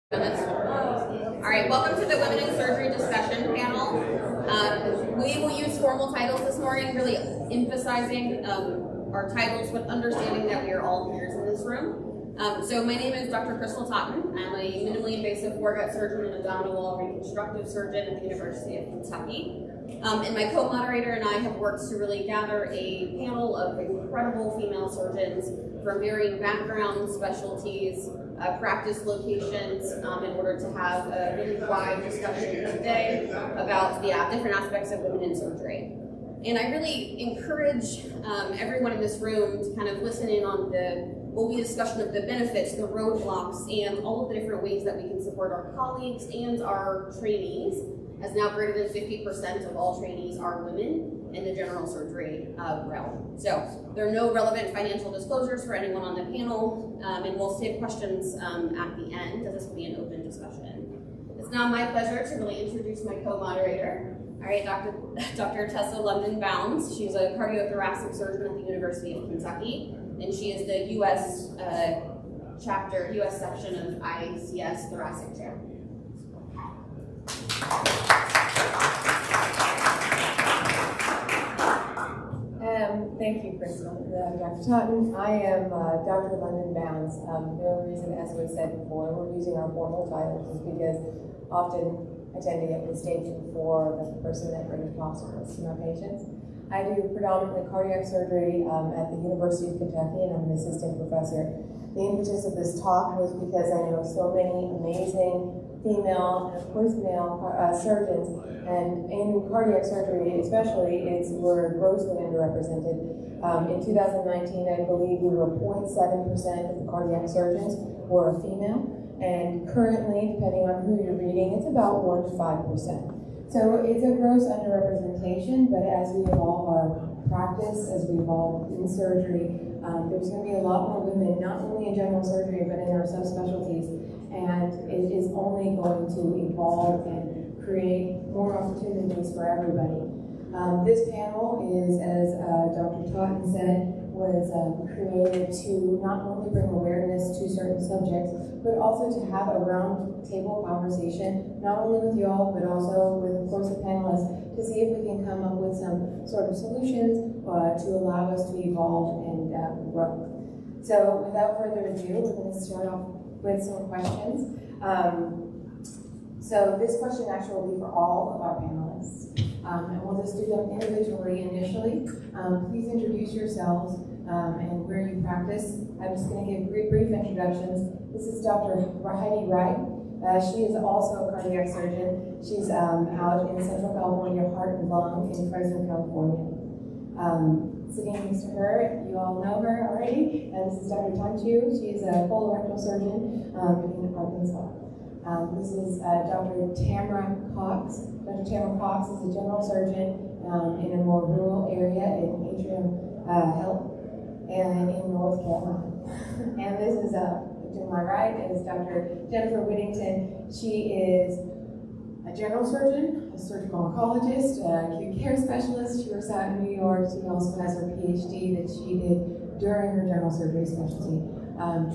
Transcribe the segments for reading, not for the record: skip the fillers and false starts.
All right, welcome to the Women in Surgery discussion panel. We will use formal titles this morning, really emphasizing our titles, but understanding that we are all peers in this room. So my name is Dr. Totten. I'm a minimally invasive foregut surgeon and abdominal reconstructive surgeon at the University of Kentucky. And my co-moderator and I have worked to really gather a panel of incredible female surgeons from varying backgrounds, specialties, practice locations, in order to have a really wide discussion today about the different aspects of women in surgery. And I really encourage everyone in this room to kind of listen in on what will be a discussion of the benefits, the roadblocks, and all of the different ways that we can support our colleagues and our trainees, as now greater than 50% of all trainees are women in the general surgery realm. So there are no relevant financial disclosures for anyone on the panel, and we'll save questions at the end, as this will be an open discussion. It's now my pleasure to really introduce my co-moderator. All right, Dr. Tessa London-Bounds. She's a cardiothoracic surgeon at the University of Kentucky, and she is the U.S. U.S. section of ICS thoracic chair. Thank you, Crystal. Dr. Totten. I am Dr. London-Bounds. The reason, as we said before, we're using our formal titles is because often I tend to get mistaken for the person that brings hospitals to my patients. I do predominantly cardiac surgery at the University of Kentucky, and I'm an assistant professor. The impetus of this talk was because I know so many amazing female and of course male surgeons, and in cardiac surgery especially, we're grossly underrepresented. In 2019, I believe we were 0.7% of the cardiac surgeons were female, and currently, depending on who you're reading, it's about 1 to 5%. So it's a gross underrepresentation, but as we evolve our practice, as we evolve in surgery, there's going to be a lot more women, not only in general surgery, but in our subspecialties, and it is only going to evolve and create more opportunities for everybody. This panel is, as Dr. Totten said, was created to not only bring awareness to certain subjects, but also to have a round table conversation, not only with y'all, but also with, of course, the panelists, to see if we can come up with some sort of solutions to allow us to evolve and grow. So without further ado, we're going to start off with some questions. So this question actually will be for all of our panelists. And we'll just do them individually initially. Please introduce yourselves and where you practice. I'm just going to give brief introductions. This is Dr. Heidi Wright. She is also a cardiac surgeon. She's out in Central California, Heart and Lung in Fresno, California. Sitting next to her, you all know her already. This is Dr. Tanchu. She's a colorectal surgeon in Arkansas. This is Dr. Tamera Cox. Dr. Tamera Cox is a general surgeon in a more rural area in Atrium Health and in North Carolina. And this is, to my right, is Dr. Jennifer Whittington. She is a general surgeon, a surgical oncologist, acute care specialist. She works out in New York. She also has her PhD that she did during her general surgery specialty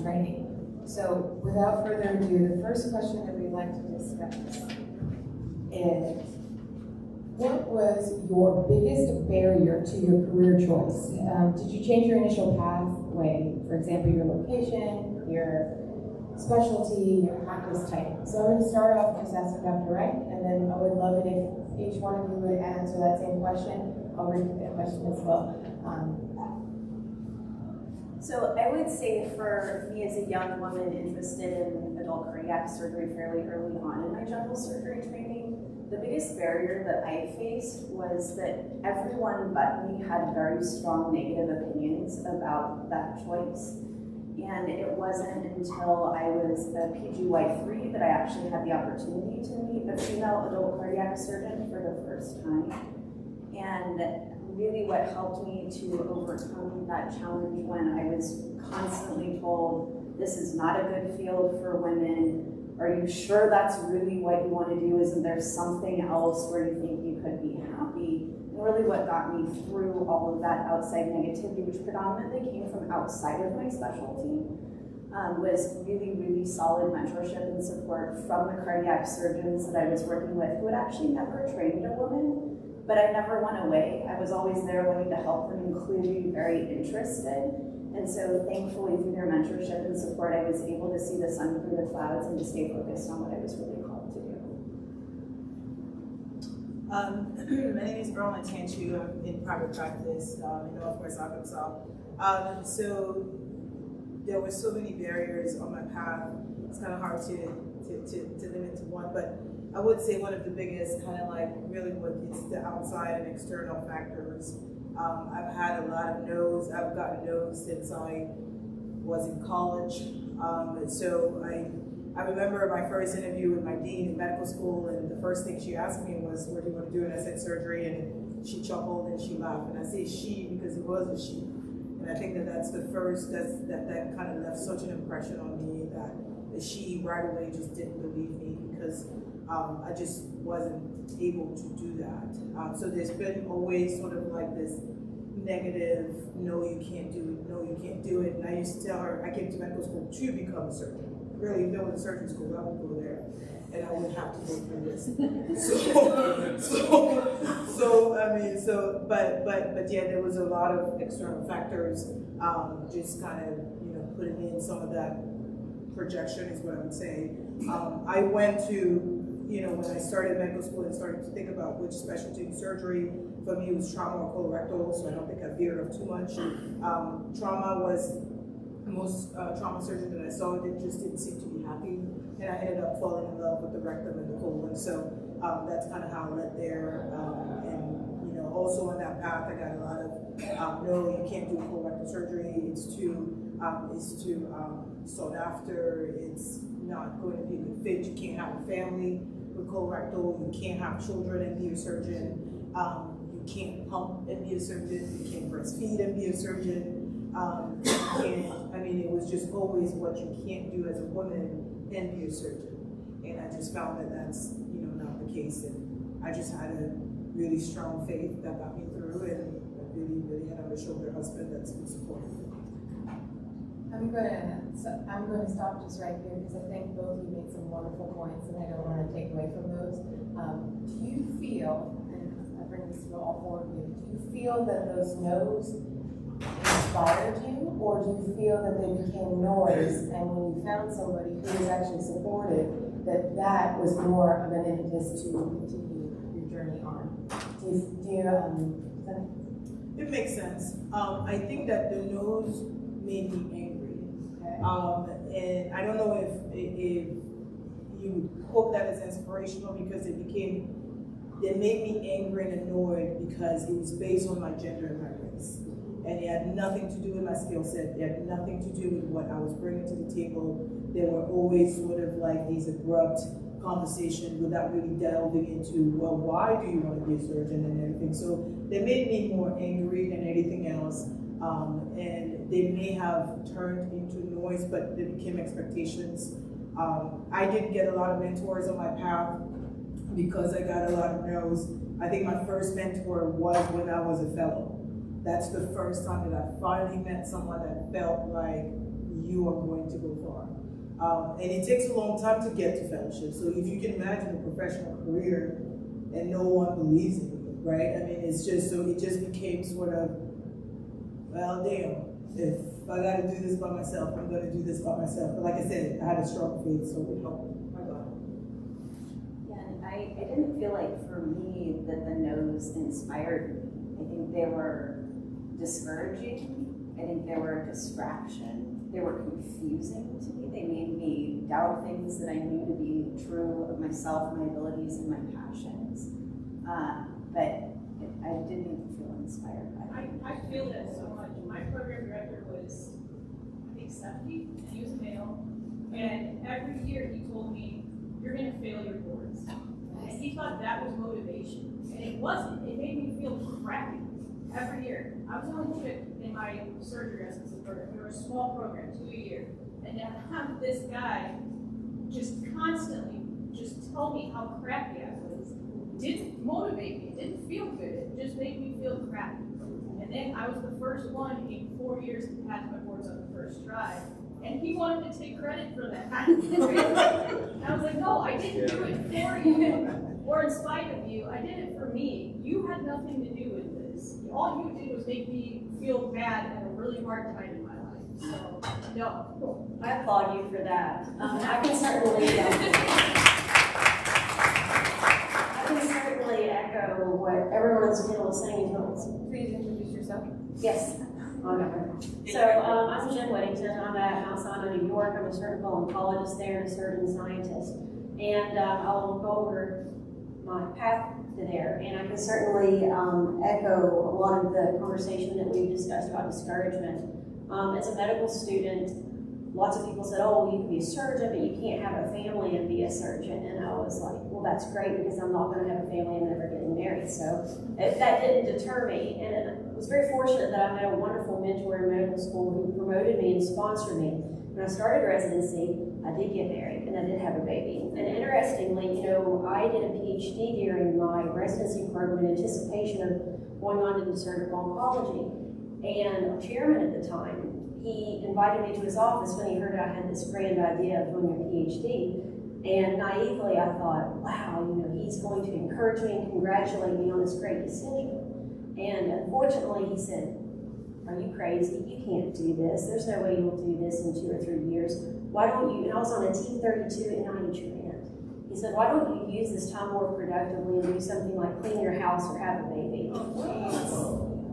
training. So without further ado, the first question that we'd like to discuss is, what was your biggest barrier to your career choice? Did you change your initial pathway? For example, your location, your specialty, your practice type. So I'm going to start off just asking Dr. Wright, and then I would love it if each one of you would answer that same question. I'll repeat that question as well. So I would say for me as a young woman interested in adult cardiac surgery fairly early on in my general surgery training, the biggest barrier that I faced was that everyone but me had very strong negative opinions about that choice. And it wasn't until I was a PGY3 that I actually had the opportunity to meet a female adult cardiac surgeon for the first time. And really what helped me to overcome that challenge when I was constantly told, this is not a good field for women, are you sure that's really what you want to do? Isn't there something else where you think you could be happy? And really what got me through all of that outside negativity, which predominantly came from outside of my specialty, was really, really solid mentorship and support from the cardiac surgeons that I was working with, who had actually never trained a woman, but I never went away. I was always there wanting to help them, including very interested. And so thankfully through their mentorship and support, I was able to see the sun through the clouds and to stay focused on what I was really called to do. My name is Berlin Tanchu. I'm in private practice in Northwest Arkansas. So there were so many barriers on my path. It's kind of hard to limit to one, but I would say one of the biggest kind of like really what is the outside and external factors. I've had a lot of no's. I've gotten no's since I was in college. So I remember my first interview with my dean in medical school, and the first thing she asked me was, what do you want to do? And I said surgery, and she chuckled and she laughed. And I say she because it was a she. And I think that's the first, that kind of left such an impression on me, that she right away just didn't believe me because I just wasn't able to do that. So there's been always sort of like this negative, no, you can't do it, no, you can't do it. And I used to tell her, I came to medical school to become a surgeon. Really, if there was a surgery school, I would go there, and I wouldn't have to go through this. But yeah, there was a lot of external factors, just kind of, putting in some of that projection is what I would say. I went to, when I started medical school and started to think about which specialty in surgery, for me it was trauma or colorectal, so I don't think I veered off too much. Trauma was most trauma surgeon that I saw didn't seem to be happy, and I ended up falling in love with the rectum and the colon. So that's kind of how I led there. And also on that path, I got a lot of no, you can't do colorectal surgery. It's too sought after. It's not going to be a good fit. You can't have a family with colorectal. You can't have children and be a surgeon. You can't pump and be a surgeon. You can't breastfeed and be a surgeon. It was just always what you can't do as a woman and be a surgeon. And I just found that that's, not the case. And I just had a really strong faith that got me through, and I really, really had on my shoulder husband that's been supportive. I'm going to stop just right here because I think both of you made some wonderful points, and I don't want to take away from those. Do you feel, and I bring this to all four of you, do you feel that those no's inspired you, or do you feel that they became noise, and when you found somebody who was actually supportive, that was more of an impetus to continue your journey on? It makes sense. I think that the no's made me angry. Okay. And I don't know if you would quote that as inspirational, because it made me angry and annoyed because it was based on my gender and my race. And it had nothing to do with my skill set. It had nothing to do with what I was bringing to the table. There were always sort of like these abrupt conversations without really delving into, well, why do you want to be a surgeon and everything? So they made me more angry than anything else. And they may have turned into noise, but they became expectations. I didn't get a lot of mentors on my path because I got a lot of no's. I think my first mentor was when I was a fellow. That's the first time that I finally met someone that felt like you are going to go far. And it takes a long time to get to fellowship. So if you can imagine a professional career and no one believes in you, right? It's just, so it just became sort of, well, damn, if I gotta do this by myself, I'm gonna do this by myself. But like I said, I had a strong faith, so it helped. My God. Yeah, and I didn't feel like for me that the no's inspired me. I think they were discouraging. I think they were a distraction. They were confusing to me. They made me doubt things that I knew to be true of myself, my abilities, and my passions. But I didn't feel inspired by it. I feel that so much. My program director was, I think, 70, and he was a male. And every year he told me, you're going to fail your boards. And he thought that was motivation. And it wasn't. It made me feel crappy every year. I was the only chick in my surgery residency program. We were a small program, 2 a year. And to have this guy just constantly just tell me how crappy I was didn't motivate me. It didn't feel good. It just made me feel crappy. And then I was the first one in 4 years to pass my boards on the first try. And he wanted to take credit for that. And I was like, no, I didn't do it for you or in spite of you. I did it for me. You had nothing to do with this. All you did was make me feel bad at a really hard time in my life. So, no. I applaud you for that. I can certainly echo what everyone else was saying. Please introduce yourself. Yes. So I'm Jen Whittington. I'm at Mount Sinai, New York. I'm a certified oncologist there and a surgeon scientist. And I'll go over my path to there. And I can certainly echo a lot of the conversation that we've discussed about discouragement. As a medical student, lots of people said, oh, you can be a surgeon, but you can't have a family and be a surgeon. And I was like, well, that's great because I'm not going to have a family and never getting married. So that didn't deter me. And I was very fortunate that I met a wonderful mentor in medical school who promoted me and sponsored me. When I started residency, I did get married and I did have a baby. And interestingly, I did a PhD during my residency program in anticipation of going on into surgical oncology. And our chairman at the time, he invited me to his office when he heard I had this grand idea of doing a PhD. And naively, I thought, wow, he's going to encourage me and congratulate me on this great decision. And unfortunately, he said, are you crazy? You can't do this. There's no way you'll do this in 2 or 3 years. Why don't you, and I was on a T32 at Atrium. He said, why don't you use this time more productively and do something like clean your house or have a baby?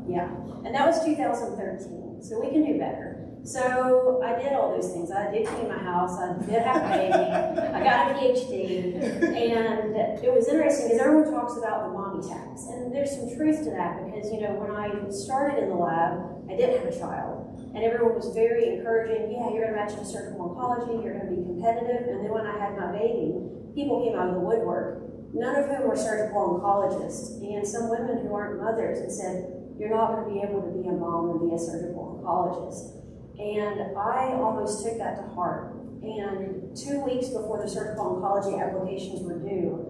Yeah, and that was 2013, so we can do better. So I did all those things. I did clean my house, I did have a baby, I got a PhD, and it was interesting because everyone talks about the mommy tax, and there's some truth to that because, when I started in the lab, I didn't have a child, and everyone was very encouraging, yeah, you're going to match in surgical oncology, you're going to be competitive, and then when I had my baby, people came out of the woodwork, none of whom were surgical oncologists, and some women who aren't mothers and said, you're not going to be able to be a mom and be a surgical oncologist. And I almost took that to heart. And 2 weeks before the surgical oncology applications were due,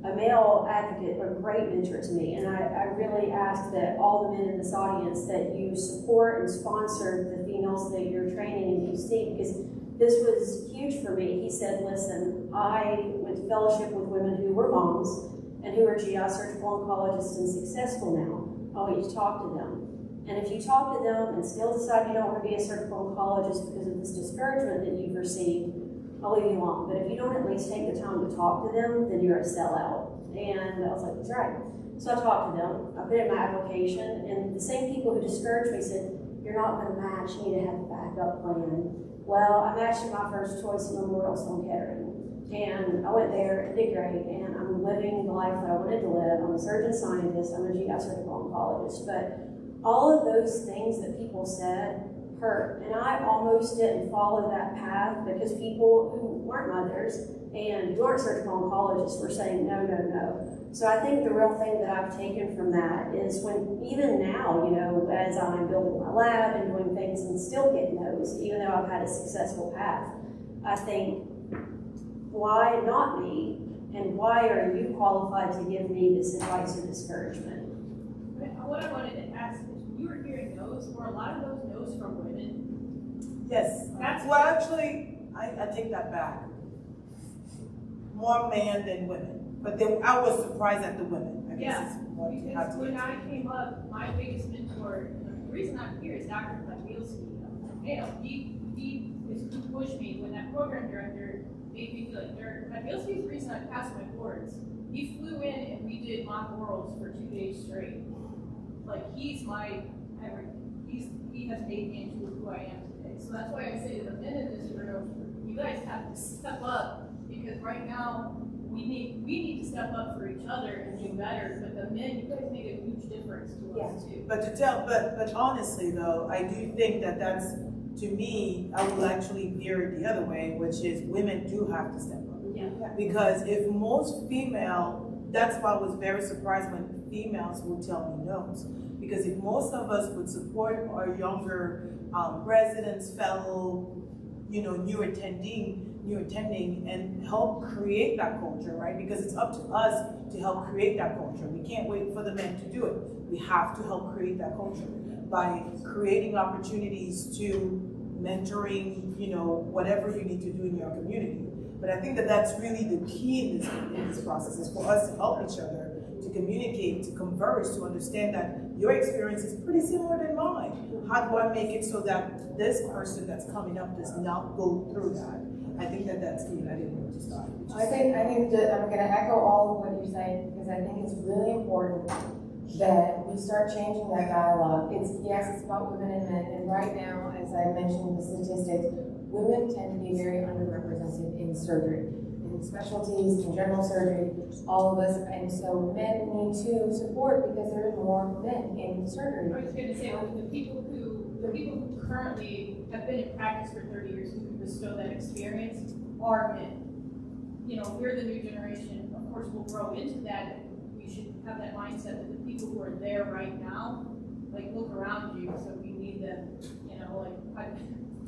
a male advocate, a great mentor to me, and I really ask that all the men in this audience that you support and sponsor the females that you're training in UC, because this was huge for me. He said, listen, I went to fellowship with women who were moms and who are GI surgical oncologists and successful now. I want you to talk to them. And if you talk to them and still decide you don't want to be a surgical oncologist because of this discouragement that you've received, I'll leave you alone. But if you don't at least take the time to talk to them, then you're a sellout. And I was like, that's right. So I talked to them, I put in my application, and the same people who discouraged me said, you're not going to match, you need to have a backup plan. Well, I matched my first choice in Memorial Sloan Kettering. And I went there and did great, and I'm living the life that I wanted to live. I'm a surgeon scientist, I'm a GI surgical oncologist, but all of those things that people said hurt. And I almost didn't follow that path because people who weren't mothers and who aren't surgical oncologists were saying, no, no, no. So I think the real thing that I've taken from that is when, even now, as I'm building my lab and doing things and still getting those, even though I've had a successful path, I think, why not me? And why are you qualified to give me this advice or discouragement? What I wanted to ask is, you were hearing no's, were a lot of those no's from women? Yes. Well, actually, I take that back. More men than women. But then I was surprised at the women. Because when I came up, my biggest mentor, the reason I'm here is Dr. Panelists. He is who pushed me when that program director made me feel like dirt. Panelists is the reason I passed my boards. He flew in and we did mock orals for 2 days straight. Like, he's my everything. He has made me into who I am today. So that's why I say to the men in this room, you guys have to step up, because right now we need to step up for each other and do better. But the men, you guys make a huge difference to us too. But honestly though, I do think that that's, to me, I will actually veer it the other way, which is women do have to step up. Yeah. Because if most female, that's why I was very surprised when females would tell me no's. Because if most of us would support our younger residents, fellow, new attending, and help create that culture, right? Because it's up to us to help create that culture. We can't wait for the men to do it. We have to help create that culture by creating opportunities to mentoring, whatever you need to do in your community. But I think that that's really the key in this process, is for us to help each other, to communicate, to converse, to understand that your experience is pretty similar than mine. How do I make it so that this person that's coming up does not go through that? I think that that's key, and I didn't know to start. I think that I'm going to echo all of what you're saying, because I think it's really important that we start changing that dialogue. It's about women and men, and right now, as I mentioned the statistics, women tend to be very underrepresented in surgery, in specialties, in general surgery, all of us, and so men need to support because there are more men in surgery. I was going to say, the people who currently have been in practice for 30 years who can bestow that experience are men. We're the new generation. Of course, we'll grow into that. We should have that mindset that the people who are there right now, like, look around you, so we need them.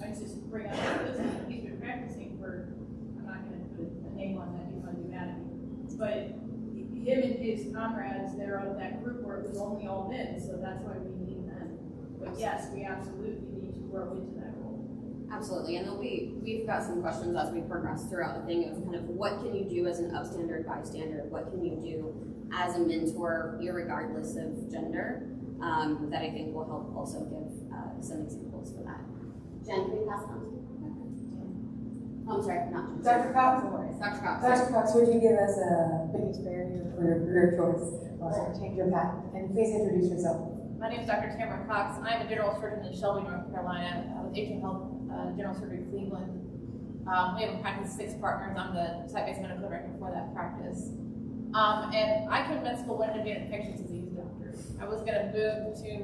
I just bring up this. He's been practicing for, I'm not going to put a name on that, he's going to be mad at me. But him and his comrades, they're out of that group where it was only all men, so that's why we need them. But yes, we absolutely need to grow into that role. Absolutely, and we've got some questions as we progress throughout the thing of kind of what can you do as an upstander, bystander, what can you do as a mentor, irregardless of gender, that I think will help also give some examples for that. Jen, can we pass it on to you? Oh, I'm sorry, not Jen. Dr. Cox? Dr. Cox. Dr. Cox, would you give us a biggest barrier for your career choice or change your path? And please introduce yourself. My name is Dr. Tamera Cox. I'm a general surgeon in Shelby, North Carolina, with Atrium General Surgery Cleveland. We have a practice of 6 partners. I'm the site-based medical director for that practice. And I convinced the women to be an infectious disease doctor. I was going to move to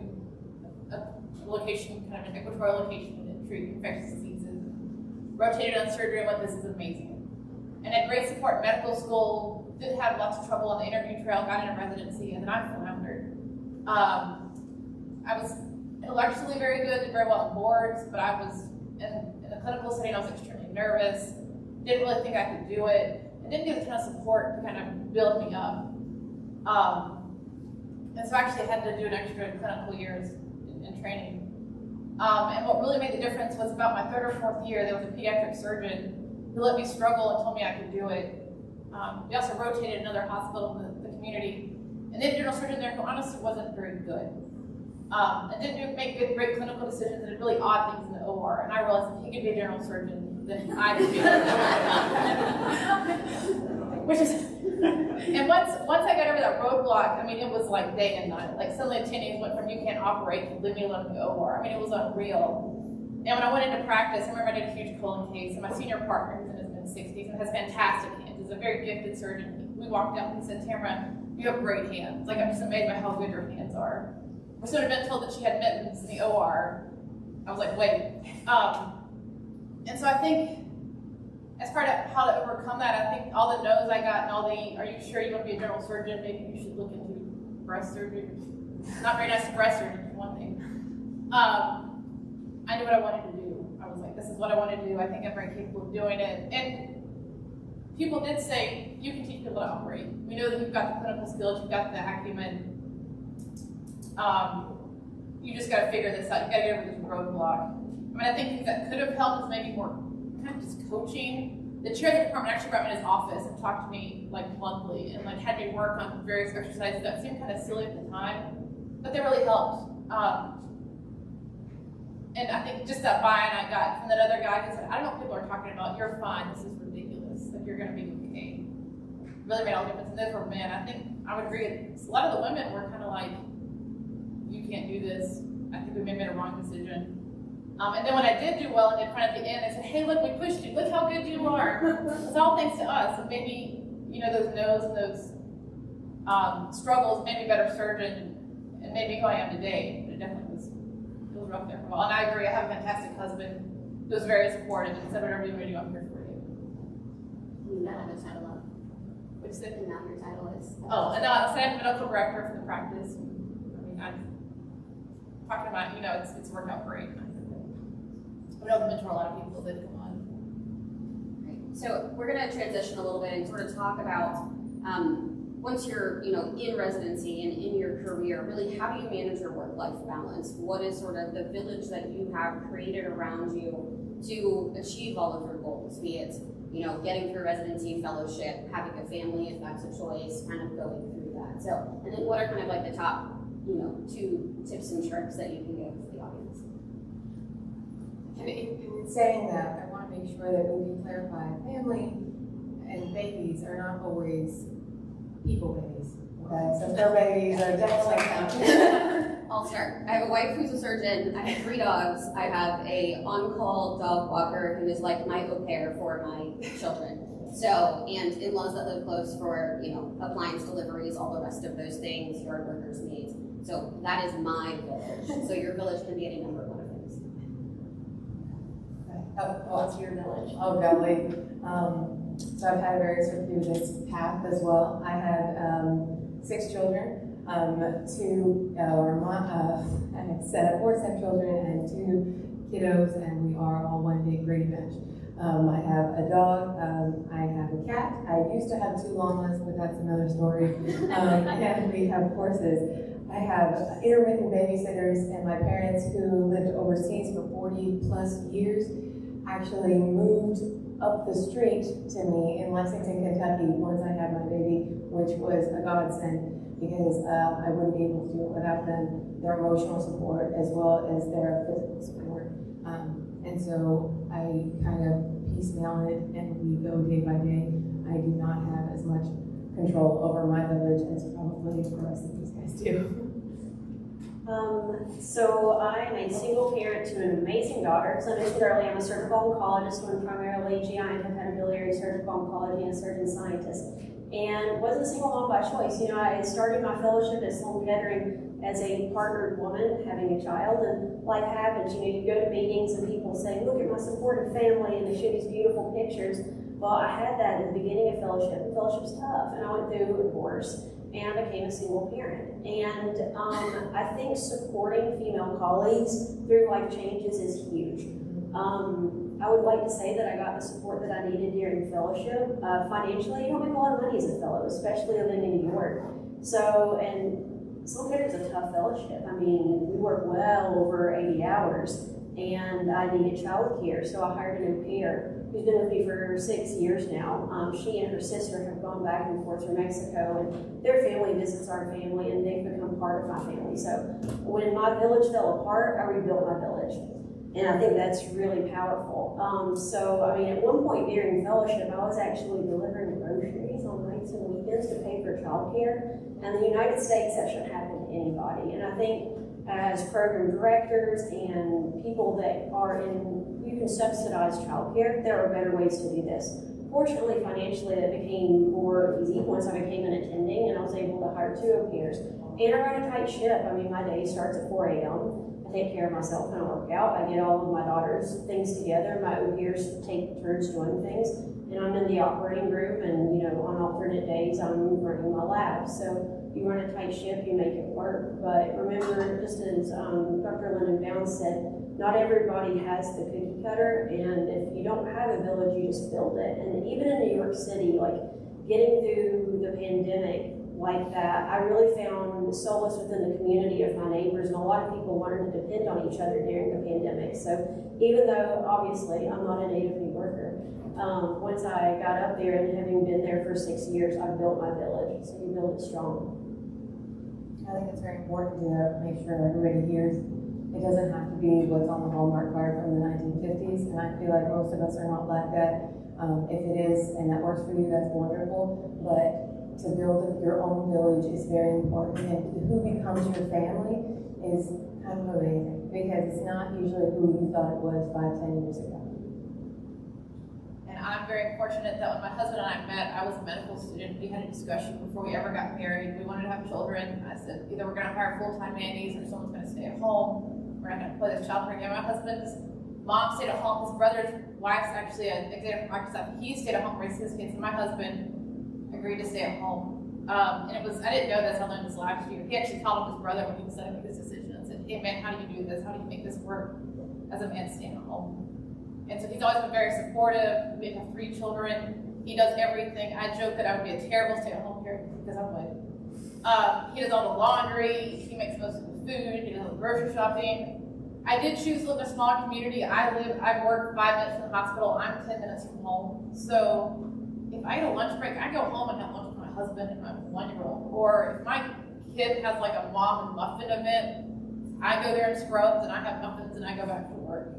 a location, kind of an equatorial location, and treat infectious diseases. Rotated on surgery and went, this is amazing. And at great support medical school, did have lots of trouble on the interview trail, got into residency, and then I floundered. I was intellectually very good, did very well on boards, but I was in the clinical setting, I was extremely nervous, didn't really think I could do it, and didn't get a ton of support to kind of build me up. And so I actually had to do an extra clinical years in training. And what really made the difference was about my 3rd or 4th year, there was a pediatric surgeon who let me struggle and told me I could do it. We also rotated another hospital in the community, and then a general surgeon there who honestly wasn't very good. And didn't make great clinical decisions and did really odd things in the OR. And I realized if he could be a general surgeon, then I could be a general surgeon. Which is, and once I got over that roadblock, I mean, it was like day and night. Like suddenly attendings went from you can't operate to leave me alone in the OR. I mean, it was unreal. And when I went into practice, I remember I did a huge colon case, and my senior partner, who's in his mid-60s and has fantastic hands, is a very gifted surgeon. We walked out and he said, Tamera, you have great hands. Like, I'm just amazed by how good your hands are. I was sort of been told that she had mittens in the OR. I was like, wait. And so I think, as part of how to overcome that, I think all the no's I got and all the, are you sure you want to be a general surgeon? Maybe you should look into breast surgery. Not very nice breast surgery, for one thing. I knew what I wanted to do. I was like, this is what I want to do. I think I'm very capable of doing it. And people did say, you can teach people to operate. We know that you've got the clinical skills, you've got the acumen. You just got to figure this out. You got to get over this roadblock. I mean, I think things that could have helped is maybe more kind of just coaching. The chair of the department actually brought me in his office and talked to me like monthly and like had me work on various exercises that seemed kind of silly at the time, but they really helped. And I think just that buy-in I got from that other guy who said, I don't know what people are talking about. You're fine. This is ridiculous. Like, you're going to be okay. Really made all the difference. And those were men. I think I would agree. A lot of the women were kind of like, you can't do this. I think we may have made a wrong decision. And then when I did do well and did fine at the end, they said, hey, look, we pushed you. Look how good you are. It's all thanks to us. And maybe, you know, those no's and those struggles made me a better surgeon and made me who I am today. But it definitely was rough there for a while. And I agree, I have a fantastic husband who was very supportive and said, whatever you want to do, I'm here for you. You now have a title up. Which is and now your title is? Oh, and now I'm medical director for the practice. I mean, I'm talking about, you know, it's worked out great. I know the mentor a lot of people that come on. Great. So we're going to transition a little bit and sort of talk about once you're, you know, in residency and in your career, really, how do you manage your work-life balance? What is sort of the village that you have created around you to achieve all of your goals, be it, you know, getting through residency, fellowship, having a family if that's a choice, kind of going through that. So, and then what are kind of like the top, you know, 2 tips and tricks that you can give the audience? And in saying that, I want to make sure that we do clarify family and babies are not always people babies. Okay, so fur babies are definitely counted. I'll start. I have a wife who's a surgeon. I have 3 dogs. I have a on-call dog walker who is like my au pair for my children. So, and in-laws that live close for, you know, appliance deliveries, all the rest of those things, yard workers, maids. So that is my village. So your village can be any number of things. What's your village? Oh, golly. So I've had a very circuitous path as well. I have 6 children. 2 I have 4 stepchildren and 2 kiddos, and we are all one big Brady Bunch. I have a dog, I have a cat. I used to have 2 llamas, but that's another story. And we have horses. I have intermittent babysitters, and my parents, who lived overseas for 40 plus years, actually moved up the street to me in Lexington, Kentucky once I had my baby, which was a godsend, because I wouldn't be able to do it without them, their emotional support as well as their physical support. And so I kind of piecemeal it, and we go day by day. I do not have as much control over my village as probably the rest of these guys do. So I'm a single parent to an amazing daughter. As I mentioned earlier, I'm a surgical oncologist, doing primarily GI and hepatobiliary surgical oncology and a surgeon scientist. And wasn't a single mom by choice. You know, I started my fellowship at Sloan Kettering as a partnered woman having a child, and life happens. You know, you go to meetings and people say, look at my supportive family, and they show these beautiful pictures. Well, I had that at the beginning of fellowship, and fellowship's tough, and I went through a divorce and became a single parent. And I think supporting female colleagues through life changes is huge. I would like to say that I got the support that I needed during fellowship. Financially, you don't make a lot of money as a fellow, especially living in New York. So, and Sloan Kettering is a tough fellowship. I mean, we work well over 80 hours, and I needed childcare, so I hired an au pair who's been with me for 6 years now. She and her sister have gone back and forth to Mexico, and their family visits our family, and they've become part of my family. So when my village fell apart, I rebuilt my village. And I think that's really powerful. So, I mean, at one point during fellowship, I was actually delivering groceries on nights and weekends to pay for childcare. And in the United States, that shouldn't happen to anybody. And I think as program directors and people that are in, you can subsidize childcare, there are better ways to do this. Fortunately, financially, that became more easy once I became an attending, and I was able to hire 2 au pairs. And I run a tight ship. I mean, my day starts at 4 a.m. I take care of myself and I work out. I get all of my daughter's things together. My au pairs take turns doing things. And I'm in the operating room, and, you know, on alternate days, I'm running my lab. So you run a tight ship, you make it work. But remember, just as Dr. Lyndon Bounds said, not everybody has the cookie cutter, and if you don't have a village, you just build it. And even in New York City, like getting through the pandemic like that, I really found solace within the community of my neighbors, and a lot of people learned to depend on each other during the pandemic. So even though, obviously, I'm not a native New Yorker, once I got up there and having been there for 6 years, I built my village. So you build it strong. I think it's very important to make sure everybody hears it doesn't have to be what's on the Hallmark card from the 1950s, and I feel like most of us are not like that. If it is, and that works for you, that's wonderful, but to build your own village is very important, and who becomes your family is kind of amazing, because it's not usually who you thought it was 5-10 years ago. And I'm very fortunate that when my husband and I met, I was a medical student. We had a discussion before we ever got married. We wanted to have children. I said, either we're going to hire full-time nannies or someone's going to stay at home. We're not going to play this child care game. My husband's mom stayed at home. His brother's wife's actually an executive from Microsoft. He stayed at home raising his kids, and my husband agreed to stay at home. And it was, I didn't know this, I learned this last year. He actually called his brother when he decided to make this decision and said, hey man, how do you do this? How do you make this work as a man staying at home? And so he's always been very supportive. We have 3 children. He does everything. I joke that I would be a terrible stay-at-home parent because I'm like, he does all the laundry, he makes most of the food, he does all the grocery shopping. I did choose to live in a small community. I work 5 minutes from the hospital. I'm 10 minutes from home. So if I get a lunch break, I go home and have lunch with my husband and my 1-year-old. Or if my kid has like a mom and muffin event, I go there in scrubs and I have muffins and I go back to work.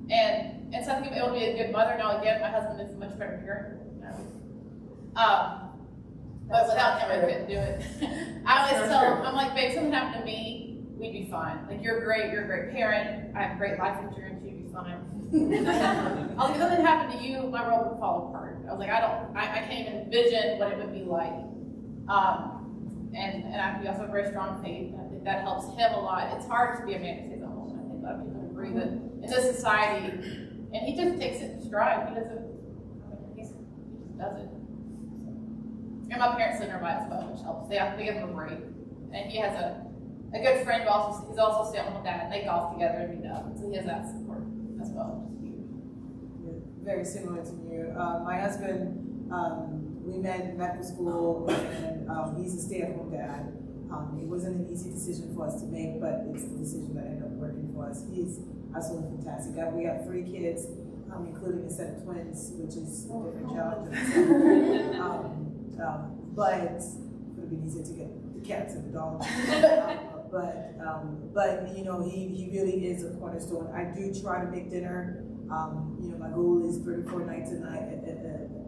And so I think I'm able to be a good mother. Now again, my husband is a much better parent. But without him, I couldn't do it. I always tell him, I'm like, babe, something happened to me, we'd be fine. Like, you're a great parent. I have great life insurance, you'd be fine. I was like, if something happened to you, my world would fall apart. I was like, I can't even envision what it would be like. And we also have very strong faith, and I think that helps him a lot. It's hard to be a man who stays at home. I think a lot of people agree that in this society, and he just takes it in stride. He just does it. And my parents live nearby as well, which helps. They give him a break. And he has a good friend who he's also a stay-at-home dad, and they golf together and meet up. So he has that support as well, which is huge. Yeah, very similar to you. My husband, we met in medical school, and he's a stay-at-home dad. It wasn't an easy decision for us to make, but it's the decision that ended up working for us. He's absolutely fantastic. We have 3 kids, including a set of twins, which is a different challenge. But it would have been easier to get the cats and the dogs. But you know, he really is a cornerstone. I do try to make dinner. You know, my goal is 34 nights a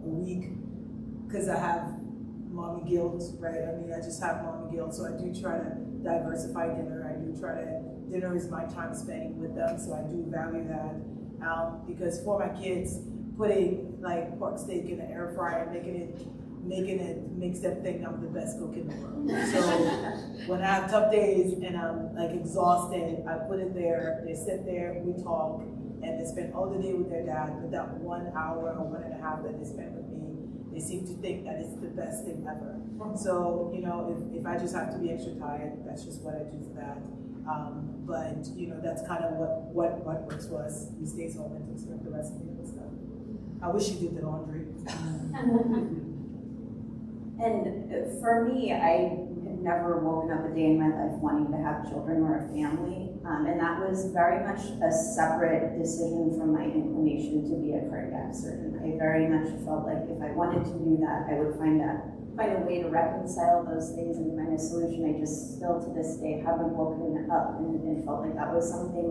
week, because I have mommy guilt, right? I mean, I just have mommy guilt, so I do try to diversify dinner. Dinner is my time spending with them, so I do value that. Because for my kids, putting like pork steak in the air fryer, making it makes them think I'm the best cook in the world. So when I have tough days and I'm like exhausted, I put it there, they sit there, we talk, and they spend all the day with their dad. But that 1 hour or 1.5 that they spend with me, they seem to think that it's the best thing ever. So, you know, if I just have to be extra tired, that's just what I do for that. But, you know, that's kind of what works for us. He stays home and takes care of the rest of the stuff. I wish you did the laundry. And for me, I had never woken up a day in my life wanting to have children or a family. And that was very much a separate decision from my inclination to be a cardiac surgeon. I very much felt like if I wanted to do that, I would find a way to reconcile those things and find a solution. I just still to this day haven't woken up and felt like that was something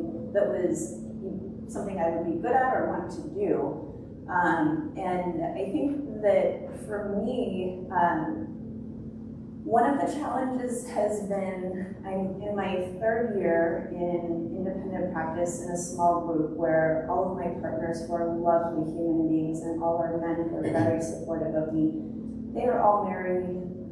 I would be good at or want to do. And I think that for me, one of the challenges has been, I'm in my 3rd year in independent practice in a small group where all of my partners who are lovely human beings and all our men who are very supportive of me, they are all married,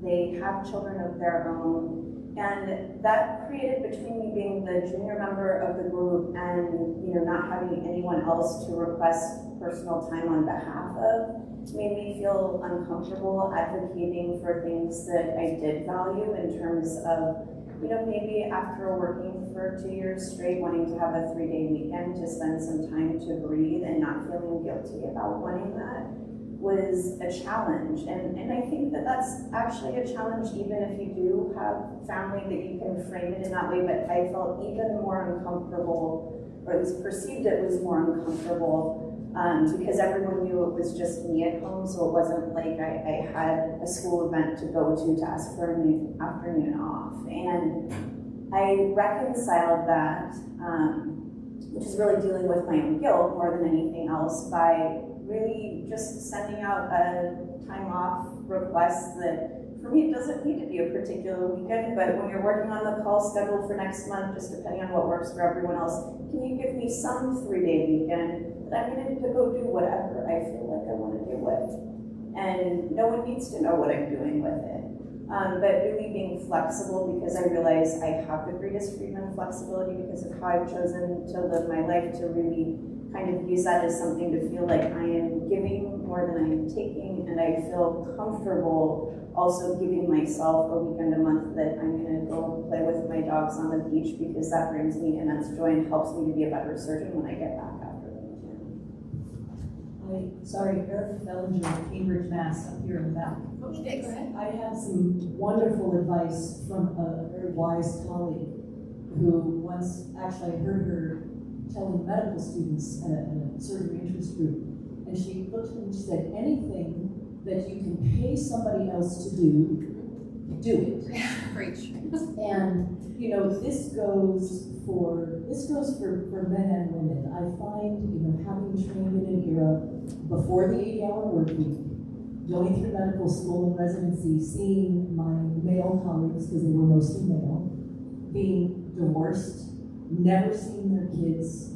they have children of their own, and that created between me being the junior member of the group and, you know, not having anyone else to request personal time on behalf of, made me feel uncomfortable advocating for things that I did value in terms of, you know, maybe after working for 2 years straight, wanting to have a 3-day weekend to spend some time to breathe and not feeling guilty about wanting that was a challenge. And I think that that's actually a challenge even if you do have family, that you can frame it in that way, but I felt even more uncomfortable, or at least perceived it was more uncomfortable because everyone knew it was just me at home, so it wasn't like I had a school event to go to ask for an afternoon off. And I reconciled that, which is really dealing with my own guilt more than anything else, by really just sending out a time off request that, for me, it doesn't need to be a particular weekend, but when you're working on the call schedule for next month, just depending on what works for everyone else, can you give me some 3-day weekend that I'm going to go do whatever I feel like I want to do with? And no one needs to know what I'm doing with it. But really being flexible, because I realize I have the greatest freedom and flexibility because of how I've chosen to live my life, to really kind of use that as something to feel like I am giving more than I am taking, and I feel comfortable also giving myself a weekend a month that I'm going to go play with my dogs on the beach, because that brings me immense joy and helps me to be a better surgeon when I get back after them. Sorry, Eric Bellinger, Cambridge, Mass, up here in the back. Okay, go ahead. I have some wonderful advice from a very wise colleague who once, actually I heard her telling medical students at a surgery interest group, and she looked at them and she said, anything that you can pay somebody else to do it. Preach. And you know, this goes for men and women. I find, you know, having trained in an era before the 80-hour work week, going through medical school and residency, seeing my male colleagues, because they were mostly male, being divorced, never seeing their kids.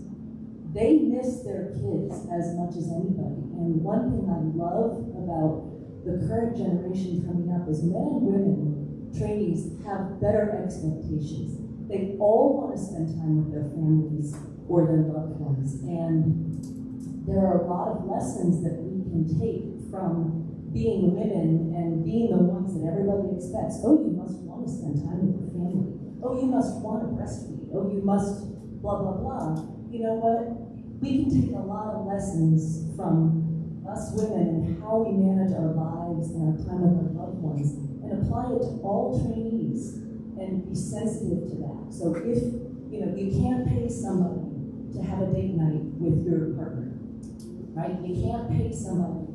They miss their kids as much as anybody. And one thing I love about the current generation coming up is men and women, trainees, have better expectations. They all want to spend time with their families or their loved ones. And there are a lot of lessons that we can take from being women and being the ones that everybody expects. Oh, you must want to spend time with your family. Oh, you must want to breastfeed. Oh, you must blah, blah, blah. You know what? We can take a lot of lessons from us women and how we manage our lives and our time with our loved ones and apply it to all trainees and be sensitive to that. So if, you know, you can't pay somebody to have a date night with your partner, right? You can't pay somebody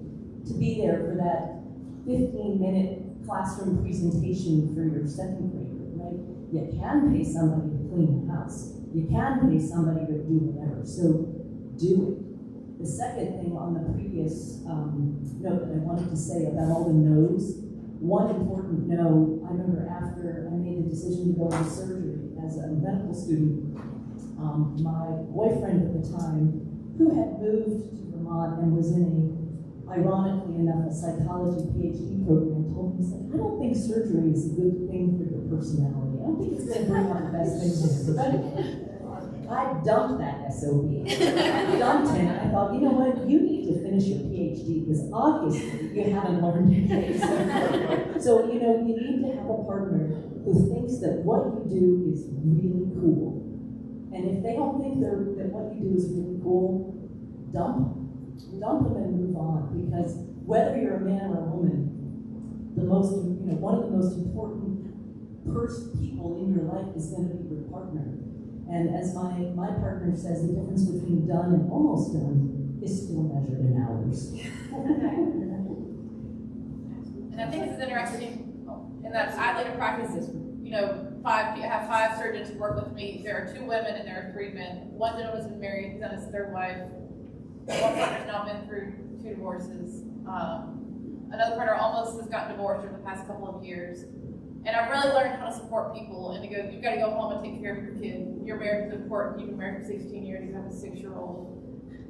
to be there for that 15-minute classroom presentation for your second grader, right? You can pay somebody to clean the house. You can pay somebody to do whatever, so do it. The second thing on the previous note that I wanted to say about all the no's, one important no, I remember after I made the decision to go into surgery as a medical student, my boyfriend at the time, who had moved to Vermont and was in ironically enough, a psychology PhD program, told me, he said, I don't think surgery is a good thing for your personality. I don't think it's going to bring out the best things in you. I dumped that SOB. I dumped him, and I thought, you know what, you need to finish your PhD, because obviously you haven't learned anything. So, you know, you need to have a partner who thinks that what you do is really cool. And if they don't think that what you do is really cool, dump them. Dump them and move on, because whether you're a man or a woman, one of the most important people in your life is going to be your partner. And as my partner says, the difference between done and almost done is still measured in hours. And I think this is interesting in that I like to practice this. You know, I have 5 surgeons who work with me. There are 2 women and there are 3 men. One gentleman's been married, he's on his 3rd wife. One partner's now been through 2 divorces. Another partner almost has gotten divorced over the past couple of years. And I've really learned how to support people and to go, you've got to go home and take care of your kid. Your marriage is important. You've been married for 16 years. You have a 6-year-old.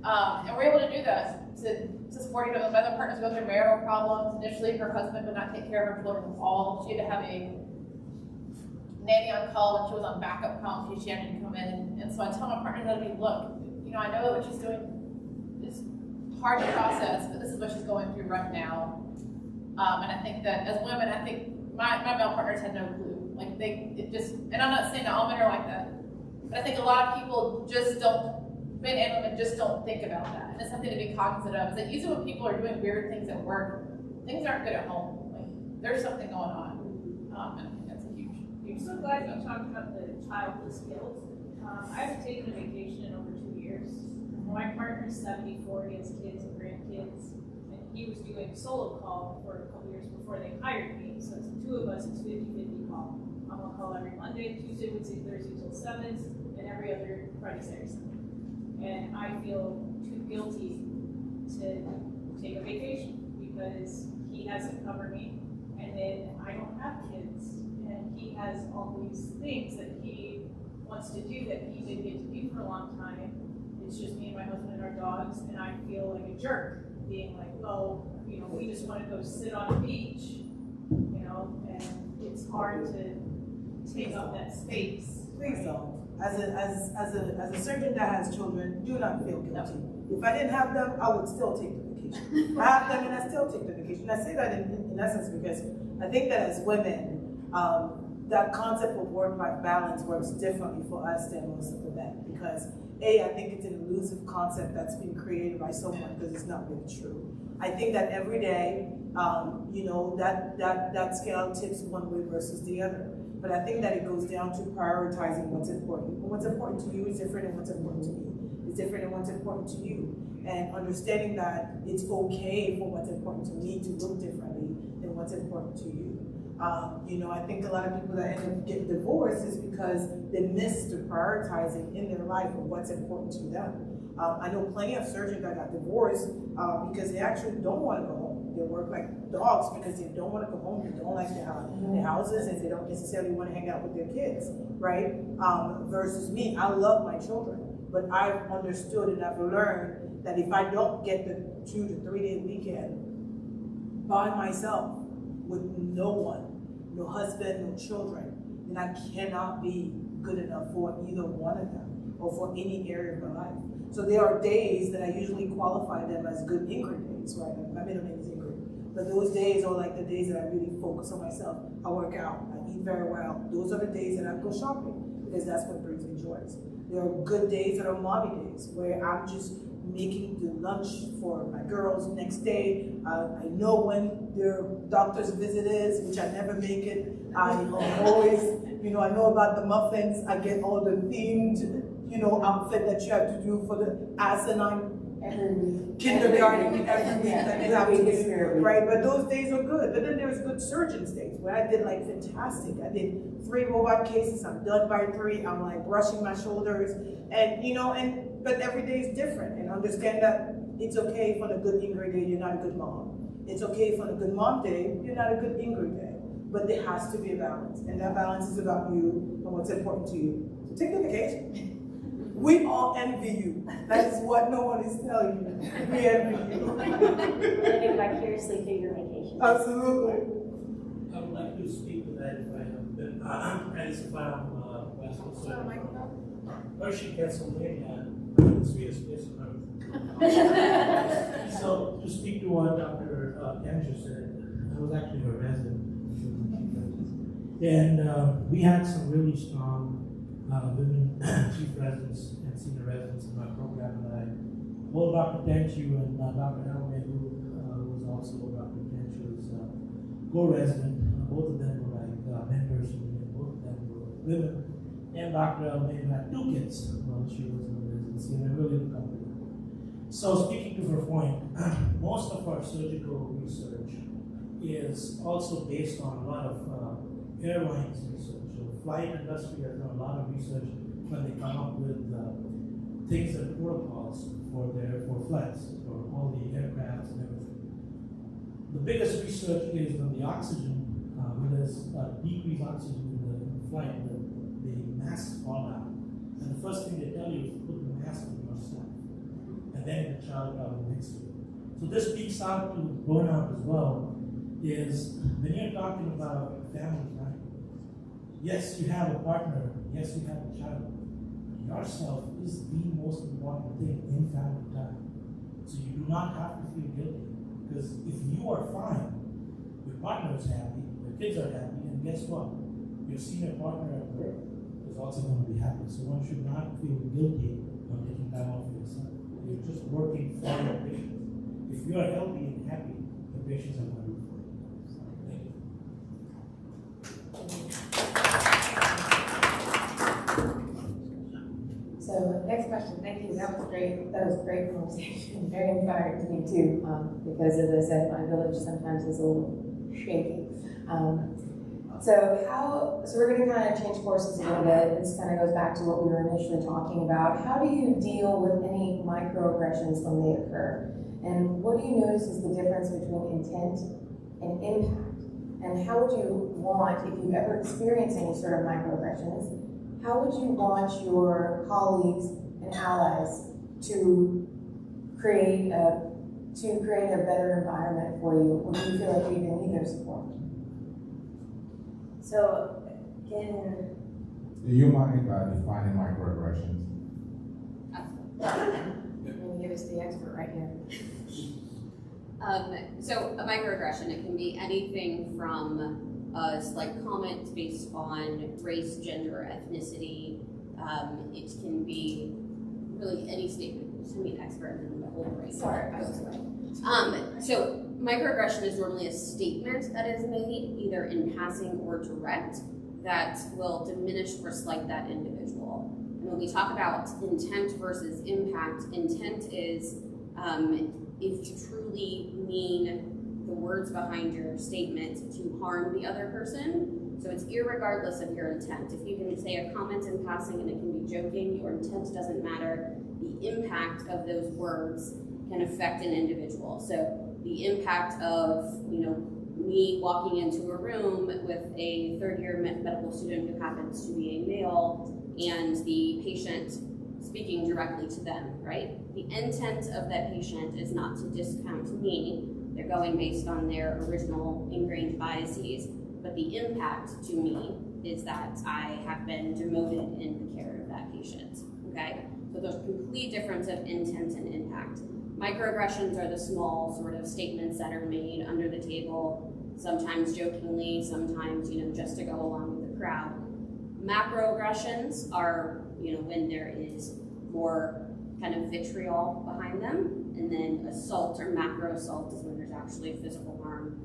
And we're able to do that, to support each other. My other partners go through marital problems. Initially, her husband would not take care of her children at all. She had to have a nanny on call when she was on backup call. She had to come in. And so I tell my partners, look, you know, I know what she's doing is hard to process, but this is what she's going through right now. And I think that as women, I think my male partners had no clue. Like and I'm not saying that all men are like that, but I think a lot of people just don't, men and women just don't think about that. And it's something to be cognizant of, is that usually when people are doing weird things at work, things aren't good at home. Like, there's something going on. And I think that's a huge I'm so glad you talked about the childless guilt. I haven't taken a vacation in over 2 years. My partner's 74, he has kids and grandkids, and he was doing solo call for a couple years before they hired me. So it's the 2 of us, it's 50-50 call. I'm on call every Monday, Tuesday, Wednesday, Thursday till 7s, and every other Friday, Saturday, Sunday. And I feel too guilty to take a vacation because he hasn't covered me, and then I don't have kids, and he has all these things that he wants to do that he didn't get to do for a long time. It's just me and my husband and our dogs, and I feel like a jerk being like, well, you know, we just want to go sit on the beach, you know, and it's hard to take up that space. Please don't. As a surgeon that has children, do not feel guilty. If I didn't have them, I would still take the vacation. I have them and I still take the vacation. I say that in essence because I think that as women, that concept of work-life balance works differently for us than most of the men, because I think it's an elusive concept that's been created by someone because it's not really true. I think that every day, that scale tips one way versus the other. But I think that it goes down to prioritizing what's important. And what's important to you is different than what's important to me. It's different than what's important to you. And understanding that it's okay for what's important to me to look differently than what's important to you. I think a lot of people that end up getting divorced is because they miss the prioritizing in their life of what's important to them. I know plenty of surgeons that got divorced because they actually don't want to go home. They work like dogs because they don't want to go home. They don't like their houses, and they don't necessarily want to hang out with their kids, right? Versus me, I love my children, but I've understood and I've learned that if I don't get the 2 to 3 day weekend by myself with no one, no husband, no children, then I cannot be good enough for either one of them or for any area of my life. So there are days that I usually qualify them as good Ingrid days, right? My middle name is Ingrid. But those days are like the days that I really focus on myself. I work out, I eat very well. Those are the days that I go shopping because that's what brings me joy. There are good days that are mommy days where I'm just making the lunch for my girls next day. I know when their doctor's visit is, which I never make it. I'm always, I know about the muffins. I get all the themed, outfit that you have to do for the asinine kindergarten every week that you have to do, right? But those days are good. But then there's good surgeons days where I did like fantastic. I did 3 robot cases. I'm done by 3. I'm like brushing my shoulders, and but every day is different. And understand that it's okay for the good Ingrid day, you're not a good mom. It's okay for the good mom day, you're not a good Ingrid day. But there has to be a balance, and that balance is about you and what's important to you. So take the vacation. We all envy you. That is what no one is telling you. We envy you. Living vicariously through your vacation. Absolutely. I would like to speak to that if I have been. As if I'm vascular surgeon. Hershey, Pennsylvania, sweetest place on earth. So to speak to what Dr. Andrew said, I was actually a resident. And we had some really strong women chief residents and senior residents in my program. And I told Dr. Tenchu and Dr. Elme, who was also Dr. Tenchu's co-resident. Both of them were like mentors to me, and both of them were women. And Dr. Elme had 2 kids while she was in residency, and I really look up to her. So speaking to her point, most of our surgical research is also based on a lot of airlines research. The flight industry has done a lot of research when they come up with things and protocols for flights, for all the aircrafts and everything. The biggest research is on the oxygen. When there's decreased oxygen in the flight, the masks fall out. And the first thing they tell you is to put the mask on yourself, and then the child next to you. So this speaks out to burnout as well, is when you're talking about family time, yes, you have a partner, yes, you have a child. Yourself is the most important thing in family time. So you do not have to feel guilty, because if you are fine, your partner is happy, your kids are happy, and guess what? Your senior partner at work is also going to be happy. So one should not feel guilty on taking time off for yourself. You're just working for your patients. If you are healthy and happy, the patients are going to be for you. Thank you. So next question, thank you, that was great. That was a great conversation, very inspiring to me too, because as I said, my village sometimes is a little shaky. So we're going to kind of change courses a little bit. This kind of goes back to what we were initially talking about. How do you deal with any microaggressions when they occur? And what do you notice is the difference between intent and impact? And how would you want, if you've ever experienced any sort of microaggressions, how would you want your colleagues and allies to create a better environment for you when you feel like you even need their support? So, Do you mind defining microaggressions? You're going to give us the expert right here. So a microaggression, it can be anything from a slight comment based on race, gender, ethnicity. It can be really any statement to be an expert in the whole brain. Sorry. Goes away. So microaggression is normally a statement that is made, either in passing or direct, that will diminish or slight that individual. And when we talk about intent versus impact, intent is if you truly mean the words behind your statement to harm the other person. So it's irregardless of your intent. If you can say a comment in passing and it can be joking, your intent doesn't matter. The impact of those words can affect an individual. So the impact of, me walking into a room with a third-year medical student who happens to be a male and the patient speaking directly to them, right? The intent of that patient is not to discount me. They're going based on their original ingrained biases, but the impact to me is that I have been demoted in the care of that patient, okay? So there's a complete difference of intent and impact. Microaggressions are the small sort of statements that are made under the table, sometimes jokingly, sometimes, just to go along with the crowd. Macroaggressions are, when there is more kind of vitriol behind them, and then assault or macro assault is when there's actually physical harm,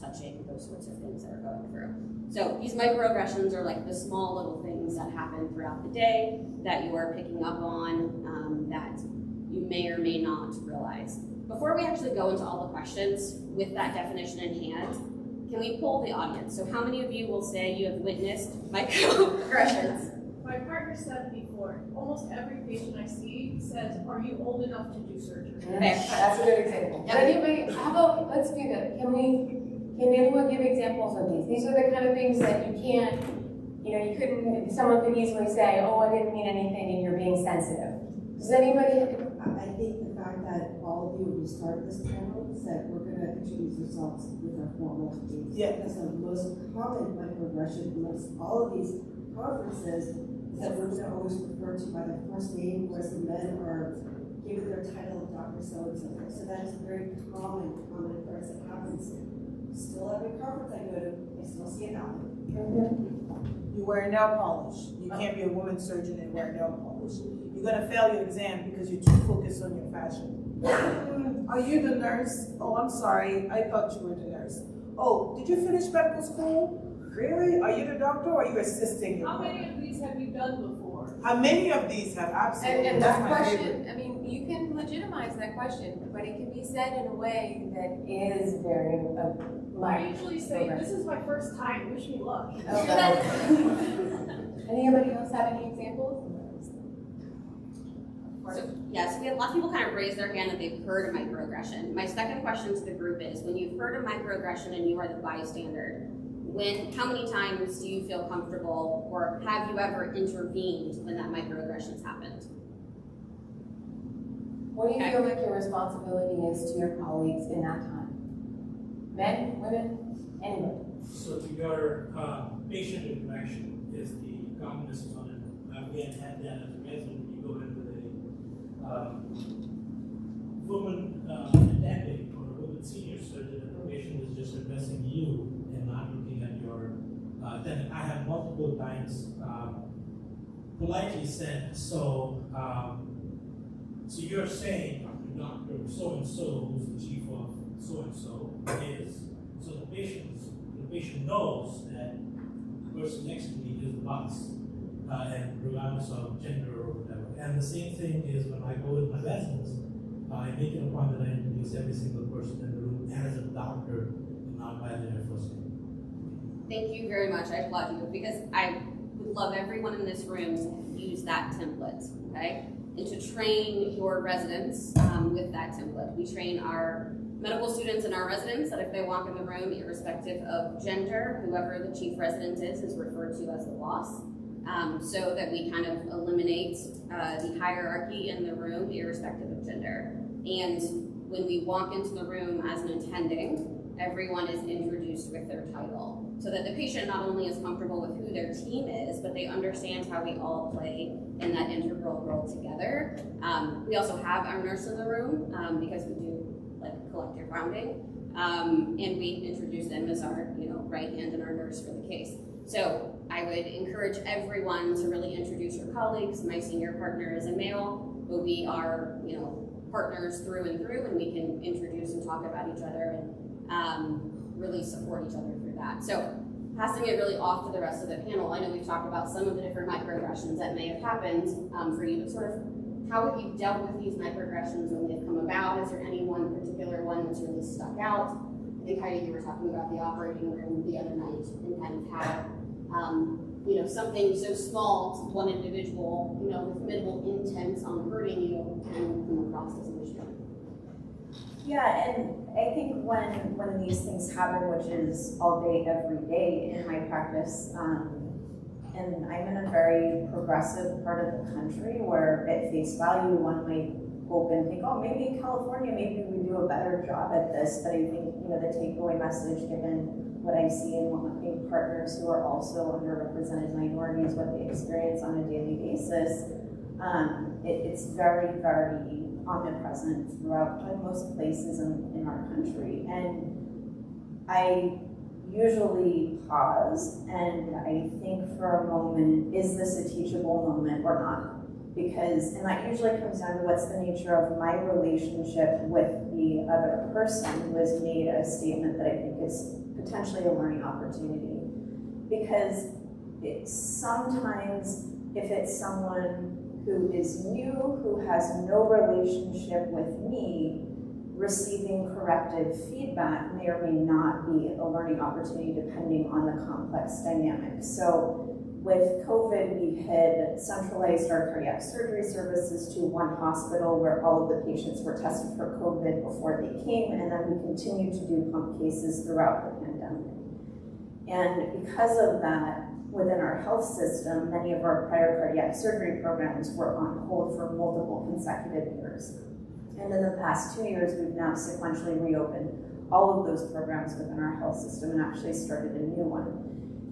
touching, those sorts of things that are going through. So these microaggressions are like the small little things that happen throughout the day that you are picking up on, that you may or may not realize. Before we actually go into all the questions with that definition in hand, can we poll the audience? So how many of you will say you have witnessed microaggressions? My partner's 74. Almost every patient I see says, "Are you old enough to do surgery?" That's a good example. Yep. Anyway, how about, let's do that. Can anyone give examples of these? These are the kind of things that you can't, someone could easily say, oh, I didn't mean anything and you're being sensitive. Does anybody? I think the fact that all of you, when you started this panel, said we're going to introduce ourselves with our formal names. Yeah. Because the most common microaggression amongst all of these conferences is that we're going to always refer to by their first name, whereas the men are given their title of Dr. So-and-so. So that is a very common occurrence that happens. Still every conference I go to, I still see it happen. You wear nail polish. You can't be a woman surgeon and wear nail polish. You're gonna fail your exam because you're too focused on your fashion. Are you the nurse? Oh, I'm sorry. I thought you were the nurse. Oh, did you finish medical school? Really? Are you the doctor or are you assisting your How partner? many of these have you done before? How many of these have absolutely? And that's that my question, favorite. I mean, you can legitimize that question, but it can be said in a way that is very I usually say, "This is my first time. Wish me luck." Anybody else have any examples? So, yes, we have a lot of people kind of raise their hand that they've heard a microaggression. My second question to the group is, when you've heard a microaggression and you are the bystander, how many times do you feel comfortable, or have you ever intervened when that microaggression's happened? What do you feel like your responsibility is to your colleagues in that time? Men, women, anybody? So your patient interaction is the commonest one. We had that as a resident. You go in with a woman attending or a woman senior surgeon, and the patient is just addressing you and not looking at your attendant. I have multiple times politely said, so you're saying Dr. So-and-so, who's the chief of so-and-so, is, so the patient knows that the person next to me is the boss, and regardless of gender or whatever. And the same thing is when I go with my residents, I make it a point that I introduce every single person in the room as a doctor and not by their first name. Thank you very much. I applaud you, because I would love everyone in this room to use that template, okay? And to train your residents with that template. We train our medical students and our residents that if they walk in the room, irrespective of gender, whoever the chief resident is referred to as the boss, so that we kind of eliminate the hierarchy in the room, irrespective of gender. And when we walk into the room as an attending, everyone is introduced with their title, so that the patient not only is comfortable with who their team is, but they understand how we all play in that integral role together. We also have our nurse in the room because we do like collective rounding, and we introduce them as our right hand and our nurse for the case. So I would encourage everyone to really introduce your colleagues. My senior partner is a male, but we are, partners through and through, and we can introduce and talk about each other and really support each other through that. So passing it really off to the rest of the panel, I know we've talked about some of the different microaggressions that may have happened for you, but sort of how have you dealt with these microaggressions when they've come about? Is there any one particular one that's really stuck out? I think, Heidi, you were talking about the operating room the other night and kind of how, something so small to one individual, with minimal intent on hurting you can come across as an issue. Yeah, and I think when these things happen, which is all day, every day in my practice, and I'm in a very progressive part of the country where at face value one might hope and think, oh, maybe in California, maybe we do a better job at this. But I think, the takeaway message, given what I see in working partners who are also underrepresented minorities, what they experience on a daily basis, it's very, very omnipresent throughout most places in our country. And I usually pause and I think for a moment, is this a teachable moment or not? And that usually comes down to what's the nature of my relationship with the other person who has made a statement that I think is potentially a learning opportunity. Because sometimes if it's someone who is new, who has no relationship with me, receiving corrective feedback may or may not be a learning opportunity depending on the complex dynamics. So with COVID, we had centralized our cardiac surgery services to one hospital where all of the patients were tested for COVID before they came, and then we continued to do pump cases throughout the pandemic. And because of that, within our health system, many of our prior cardiac surgery programs were on hold for multiple consecutive years. And in the past 2 years, we've now sequentially reopened all of those programs within our health system and actually started a new one.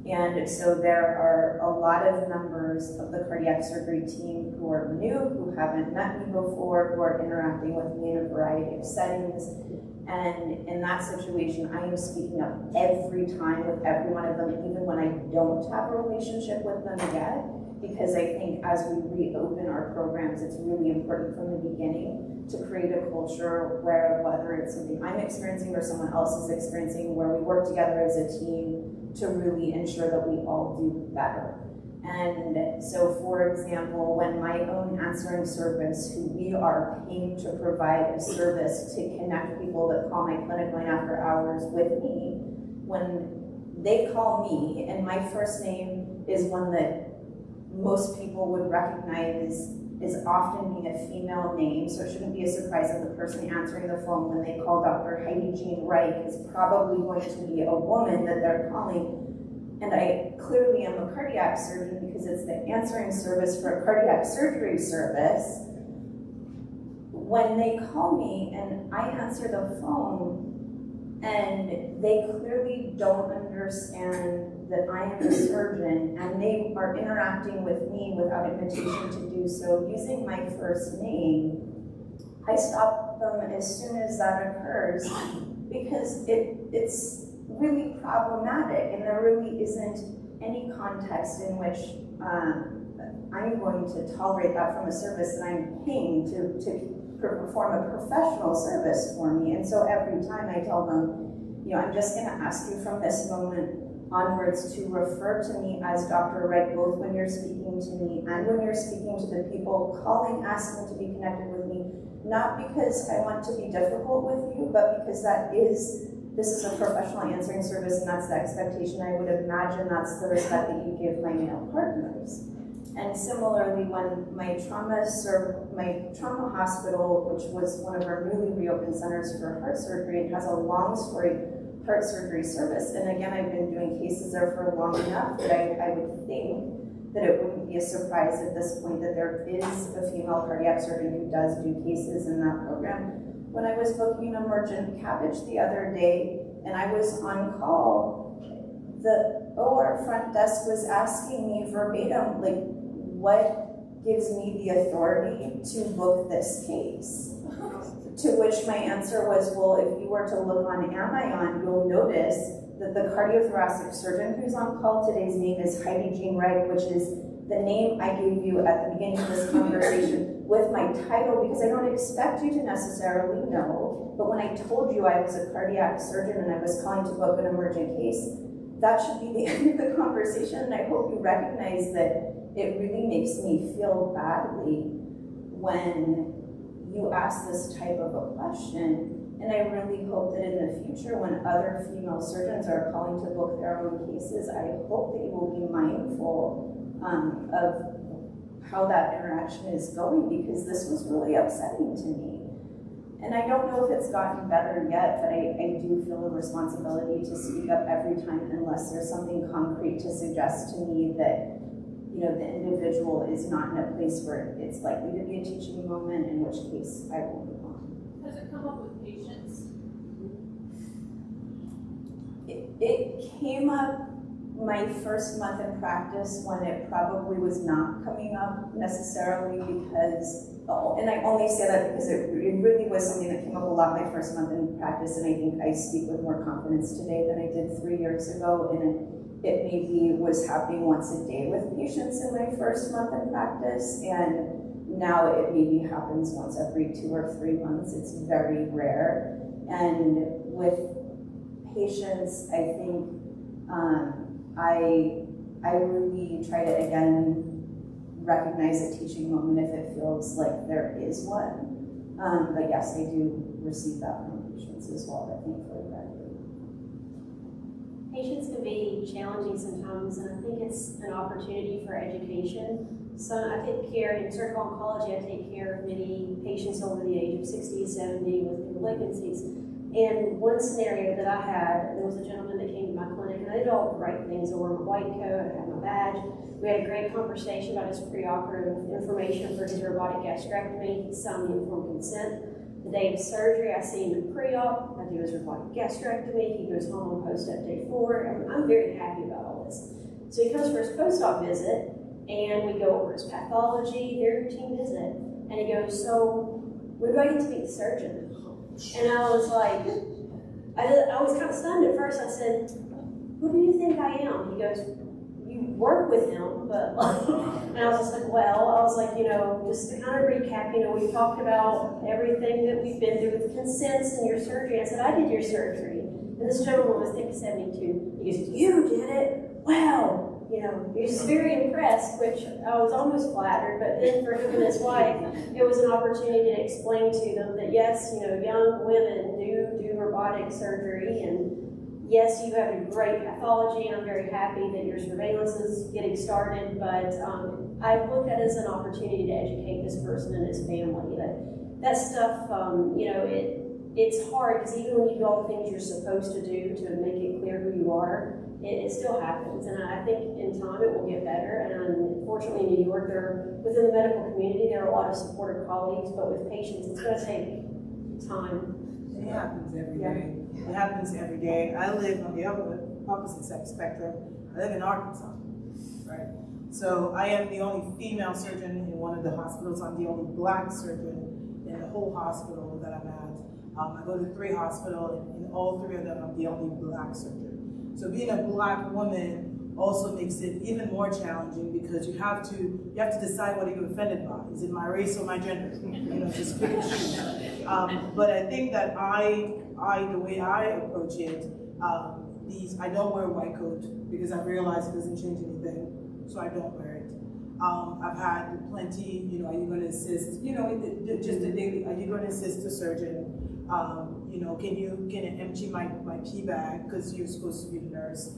And so there are a lot of members of the cardiac surgery team who are new, who haven't met me before, who are interacting with me in a variety of settings. And in that situation, I am speaking up every time with every one of them, even when I don't have a relationship with them yet, because I think as we reopen our programs, it's really important from the beginning to create a culture where whether it's something I'm experiencing or someone else is experiencing, where we work together as a team to really ensure that we all do better. And so, for example, when my own answering service, who we are paid to provide a service to connect people that call my clinic line after hours with me, when they call me, and my first name is one that most people would recognize is often being a female name, so it shouldn't be a surprise that the person answering the phone when they call Dr. Heidi Jean Reich is probably going to be a woman that they're calling. And I clearly am a cardiac surgeon because it's the answering service for a cardiac surgery service. When they call me and I answer the phone and they clearly don't understand that I am a surgeon and they are interacting with me without invitation to do so using my first name, I stop them as soon as that occurs because it's really problematic, and there really isn't any context in which I'm going to tolerate that from a service that I'm paying to perform a professional service for me. And so every time I tell them, I'm just going to ask you from this moment onwards to refer to me as Dr. Wright, both when you're speaking to me and when you're speaking to the people calling, asking to be connected with me, not because I want to be difficult with you, but because this is a professional answering service, and that's the expectation. I would imagine that's the respect that you give my male partners. And similarly, when my trauma hospital, which was one of our newly reopened centers for heart surgery, it has a long story heart surgery service. And again, I've been doing cases there for long enough that I would think that it wouldn't be a surprise at this point that there is a female cardiac surgeon who does do cases in that program. When I was booking an emergent cabbage the other day and I was on call, the OR front desk was asking me verbatim, like, what gives me the authority to book this case? To which my answer was, well, if you were to look on Amion, you'll notice that the cardiothoracic surgeon who's on call today's name is Heidi Jean Wright, which is the name I gave you at the beginning of this conversation with my title, because I don't expect you to necessarily know, but when I told you I was a cardiac surgeon and I was calling to book an emergent case, that should be the end of the conversation, and I hope you recognize that it really makes me feel badly when you ask this type of a question. And I really hope that in the future, when other female surgeons are calling to book their own cases, I hope that you will be mindful of how that interaction is going, because this was really upsetting to me. And I don't know if it's gotten better yet, but I do feel a responsibility to speak up every time unless there's something concrete to suggest to me that, you know, the individual is not in a place where it's likely to be a teaching moment, in which case I will move on. Has it come up with patients? It came up my first month in practice when it probably was not coming up necessarily because, and I only say that because it really was something that came up a lot my first month in practice, and I think I speak with more confidence today than I did 3 years ago, and it maybe was happening once a day with patients in my first month in practice, and now it maybe happens once every 2 or 3 months. It's very rare. And with patients, I think I really try to, again, recognize a teaching moment if it feels like there is one. But yes, I do receive that from patients as well, that thankfully rarely. Patients can be challenging sometimes, and I think it's an opportunity for education. So I take care, in surgical oncology, I take care of many patients over the age of 60 to 70 with malignancies. And one scenario that I had, there was a gentleman that came to my clinic, and I did all the right things. I wore my white coat, I had my badge. We had a great conversation about his preoperative information for his robotic gastrectomy. He signed the informed consent. The day of surgery, I see him in pre-op. I do his robotic gastrectomy. He goes home on post-op day 4. I'm very happy about all this. So he comes for his post-op visit, and we go over his pathology, very routine visit. And he goes, so when do I get to meet the surgeon? And I was like, I was kind of stunned at first. I said, who do you think I am? He goes, you work with him, but, and I was just like, well, I was like, you know, just to kind of recap, you know, we talked about everything that we've been through with consents and your surgery. I said, I did your surgery. And this gentleman was, I think, 72. He goes, you did it? Wow. You know, he was very impressed, which I was almost flattered, but then for him and his wife, it was an opportunity to explain to them that yes, you know, young women do robotic surgery, and yes, you have a great pathology, and I'm very happy that your surveillance is getting started, but I look at it as an opportunity to educate this person and his family. That stuff, you know, it's hard, because even when you do all the things you're supposed to do to make it clear who you are, it still happens, and I think in time it will get better. And fortunately in New York, within the medical community, there are a lot of supportive colleagues, but with patients, it's going to take time. It happens every day. It happens every day. I live on the opposite side of the spectrum. I live in Arkansas, right? So I am the only female surgeon in one of the hospitals. I'm the only black surgeon in the whole hospital that I'm at. I go to 3 hospitals, and in all 3 of them, I'm the only black surgeon. So being a black woman also makes it even more challenging, because you have to decide what you're offended by. Is it my race or my gender? You know, just pick and choose. But I think that the way I approach it, I don't wear a white coat because I realize it doesn't change anything, so I don't wear it. I've had plenty, you know, are you going to assist? You know, just the daily, are you going to assist the surgeon? You know, can you empty my pee bag because you're supposed to be the nurse?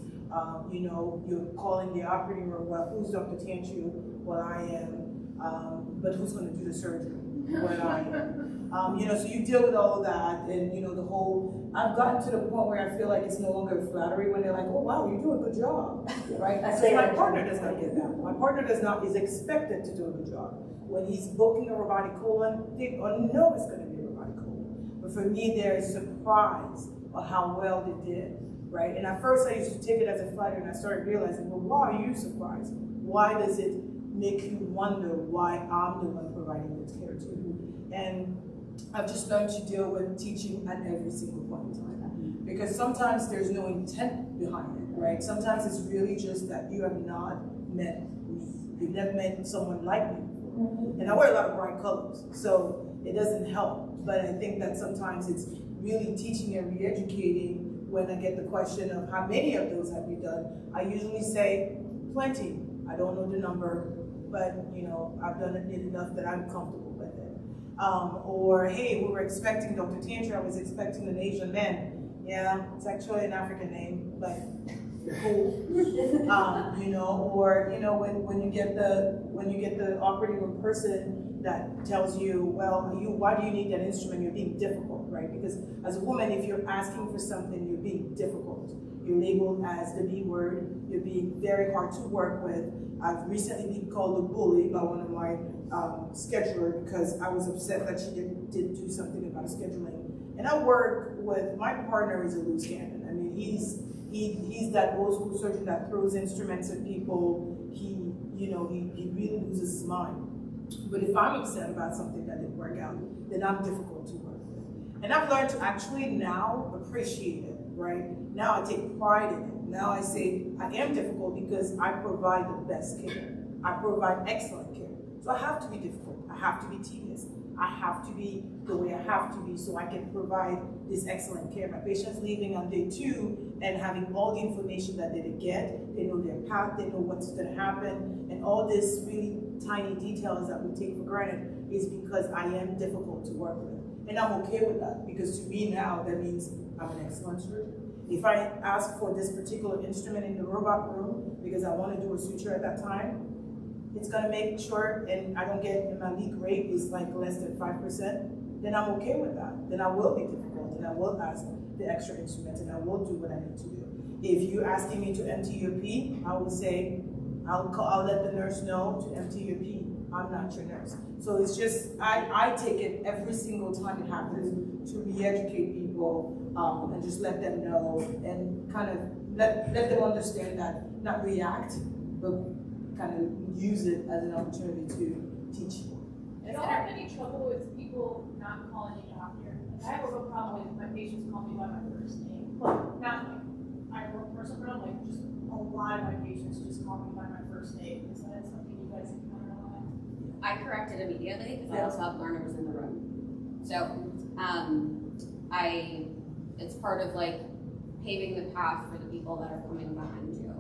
You know, you're calling the operating room. Well, who's Dr. Tanchu? Well, I am. But who's going to do the surgery? Well, I am. You know, so you deal with all of that, and you know the whole. I've gotten to the point where I feel like it's no longer flattery when they're like, "Oh, wow, you do a good job," right? My partner does not get that. My partner is expected to do a good job. When he's booking a robotic colon, they know it's going to be a robotic colon. But for me, there is surprise on how well they did, right? And at first, I used to take it as a flatter, and I started realizing, well, why are you surprised? Why does it make you wonder why I'm the one providing this care to you? And I've just learned to deal with teaching at every single point in time. Because sometimes there's no intent behind it, right? Sometimes it's really just that you have not met me. You've never met someone like me before. And I wear a lot of bright colors, so it doesn't help. But I think that sometimes it's really teaching and re-educating. When I get the question of how many of those have you done, I usually say plenty. I don't know the number, but you know, I've done it enough that I'm comfortable with it. Or hey, we were expecting Dr. Tantra, I was expecting an Asian man. Yeah, it's actually an African name, but cool. You know, or you know, when you get the operating person that tells you, well, why do you need that instrument? You're being difficult, right? Because as a woman, if you're asking for something, you're being difficult. You're labeled as the B word. You're being very hard to work with. I've recently been called a bully by one of my scheduler because I was upset that she didn't do something about scheduling. And I work with, my partner is a loose cannon. I mean, he's that old school surgeon that throws instruments at people. He really loses his mind. But if I'm upset about something that didn't work out, then I'm difficult to work with. And I've learned to actually now appreciate it, right? Now I take pride in it. Now I say I am difficult because I provide the best care. I provide excellent care. So I have to be difficult. I have to be tedious. I have to be the way I have to be so I can provide this excellent care. My patients leaving on day 2 and having all the information that they get. They know their path, they know what's gonna happen, and all this really tiny details that we take for granted is because I am difficult to work with. And I'm okay with that, because to me now, that means I'm an excellent surgeon. If I ask for this particular instrument in the robot room, because I want to do a suture at that time, it's gonna make sure, and I don't get, and my leak rate is like less than 5%, then I'm okay with that. Then I will be difficult, and I will ask the extra instruments, and I will do what I need to do. If you're asking me to empty your pee, I will say, I'll let the nurse know to empty your pee. I'm not your nurse. So it's just, I take it every single time it happens to re-educate people and just let them know and kind of let them understand that, not react, but kind of use it as an opportunity to teach. I don't have any trouble with people not calling me doctor. I have a real problem with my patients call me by my first name. Well, not like I have a person, but I'm like, just a lot of my patients just call me by my first name. Is that something you guys encounter a lot? I corrected immediately because I also have learners in the room. So it's part of like paving the path for the people that are coming behind you.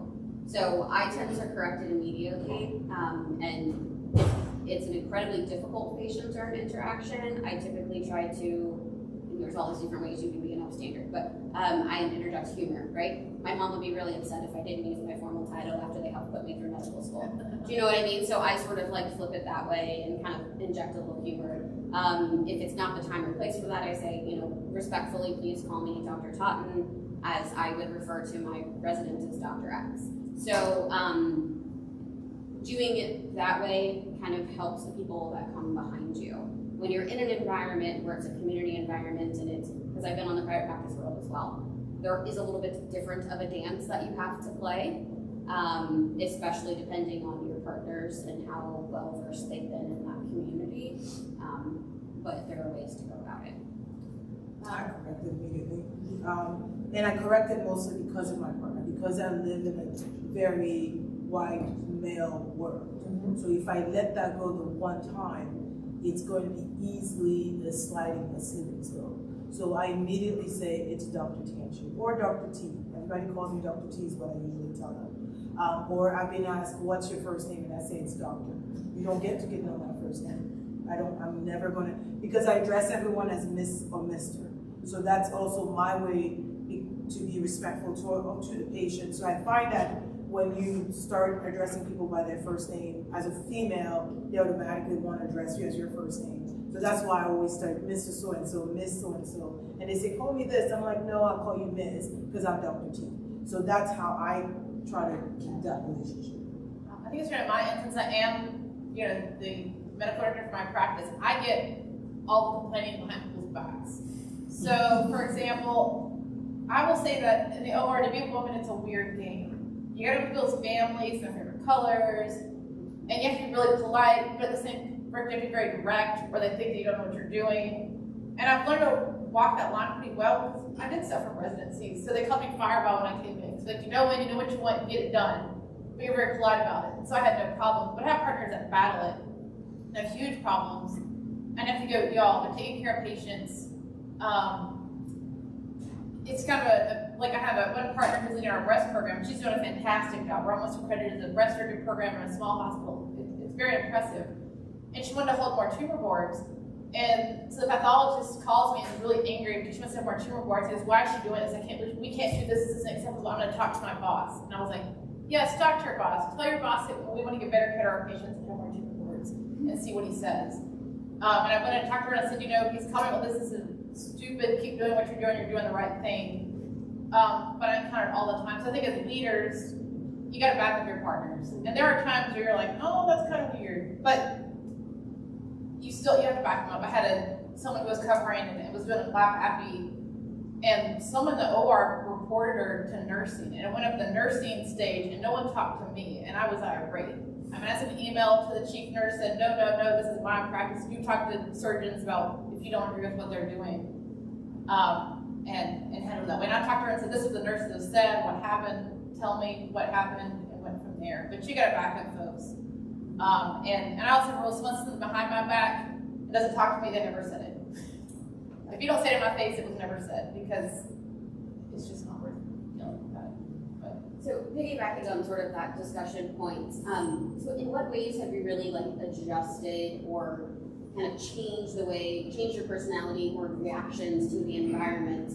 So I tend to correct it immediately, and it's an incredibly difficult patient-derm interaction. I typically try to, there's all these different ways you can be an standard, but I introduce humor, right? My mom would be really upset if I didn't use my formal title after they helped put me through medical school. Do you know what I mean? So I sort of like flip it that way and kind of inject a little humor. If it's not the time or place for that, I say, respectfully, please call me Dr. Totten, as I would refer to my resident as Dr. X. So doing it that way kind of helps the people that come behind you. When you're in an environment where it's a community environment, and it's, because I've been on the private practice world as well, there is a little bit different of a dance that you have to play, especially depending on your partners and how well versed they've been in that community. But there are ways to go about it. I corrected immediately. And I corrected mostly because of my partner, because I live in a very white male world. So if I let that go the one time, it's going to be easily a sliding slippery slope. So I immediately say it's Dr. Tantra or Dr. T. Everybody calls me Dr. T is what I usually tell them. Or I've been asked, what's your first name? And I say it's Doctor. You don't get to know my first name. I'm never gonna, because I address everyone as Miss or Mr. So that's also my way to be respectful to the patient. So I find that when you start addressing people by their first name, as a female, they automatically want to address you as your first name. So that's why I always start Mr. So-and-so, Miss So-and-so. And they say, call me this. I'm like, no, I'll call you Miss, because I'm Dr. T. So that's how I try to keep that relationship. I think it's right in my instance, I am, the medical director for my practice. I get all the complaining behind people's backs. So, for example, I will say that in the OR, to be a woman, it's a weird game. You gotta know people's families, their favorite colors, and you have to be really polite, but at the same time, you have to be very direct, or they think that you don't know what you're doing. And I've learned to walk that line pretty well because I did stuff from residencies. So they called me Fireball when I came in. So like, you know when, you know what you want, get it done. But you're very polite about it. And so I had no problem. But I have partners that battle it. They have huge problems. And have to go, y'all, they're taking care of patients. It's kind of like I have one partner who's leading our breast program. She's doing a fantastic job. We're almost accredited as a breast surgery program in a small hospital. It's very impressive. And she wanted to hold more tumor boards. And so the pathologist calls me and is really angry because she wants to have more tumor boards. He says, why is she doing this? We can't do this. This isn't acceptable. I'm going to talk to my boss. And I was like, yes, talk to your boss. Tell your boss that we want to get better care of our patients and have more tumor boards and see what he says. And I went and talked to her and I said, you know, he's calling about this is stupid. Keep doing what you're doing the right thing. But I encounter it all the time. So I think as leaders, you got to back up your partners. And there are times where you're like, oh, that's kind of weird. But you have to back them up. I had someone who was covering and was doing a lap appy, and someone in the OR reported her to nursing, and it went up the nursing stage, and no one talked to me, and I was irate. I mean, I sent an email to the chief nurse, said, no, this is my practice. You talk to surgeons about if you don't agree with what they're doing, and handle that way. And I talked to her and said, this is the nurse that said, what happened, tell me what happened, and went from there. But you got to back up folks. And I also have rules, someone says behind my back and doesn't talk to me, they never said it. If you don't say it in my face, it was never said, because it's just not worth dealing about it. But. So piggybacking on sort of that discussion point, so in what ways have you really like adjusted or kind of changed your personality or reactions to the environment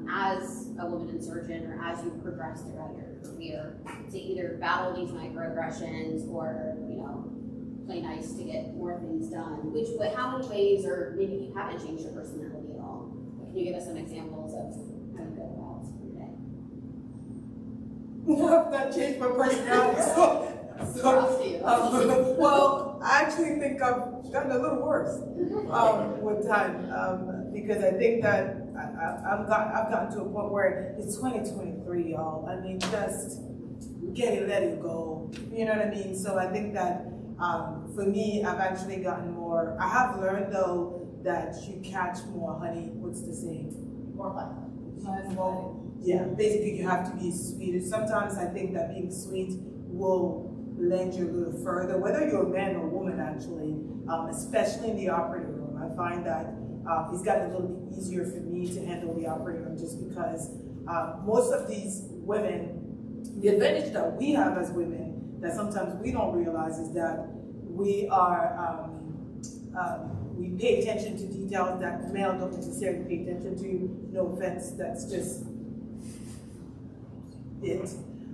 as a woman surgeon or as you progress throughout your career to either battle these microaggressions or, you know, play nice to get more things done? How many ways, or maybe you haven't changed your personality at all? Can you give us some examples of how you go about your day? I've not changed my personality, well, I actually think I've gotten a little worse with time because I think that I've gotten to a point where it's 2023, y'all. I mean, just get it, let it go. You know what I mean? So I think that for me, I've actually gotten more. I have learned though that you catch more honey. What's the saying? More fun. Yeah, basically you have to be sweeter. Sometimes I think that being sweet will lend you a little further, whether you're a man or a woman actually, especially in the operating room. I find that it's gotten a little bit easier for me to handle the operating room just because most of these women, the advantage that we have as women that sometimes we don't realize is that we are, we pay attention to details that male don't necessarily pay attention to. No offense, that's just it.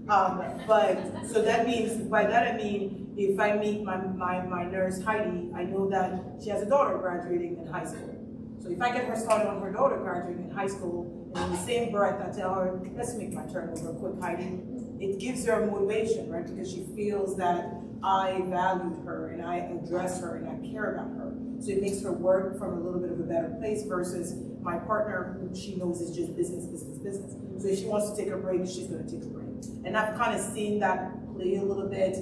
But so that means, by that I mean, if I meet my nurse Heidi, I know that she has a daughter graduating in high school. So if I get her started on her daughter graduating in high school, and in the same breath I tell her, let's make my turn over quick, Heidi, it gives her motivation, right? Because she feels that I valued her and I address her and I care about her. So it makes her work from a little bit of a better place versus my partner, who she knows is just business. So if she wants to take a break, she's going to take a break. And I've kind of seen that play a little bit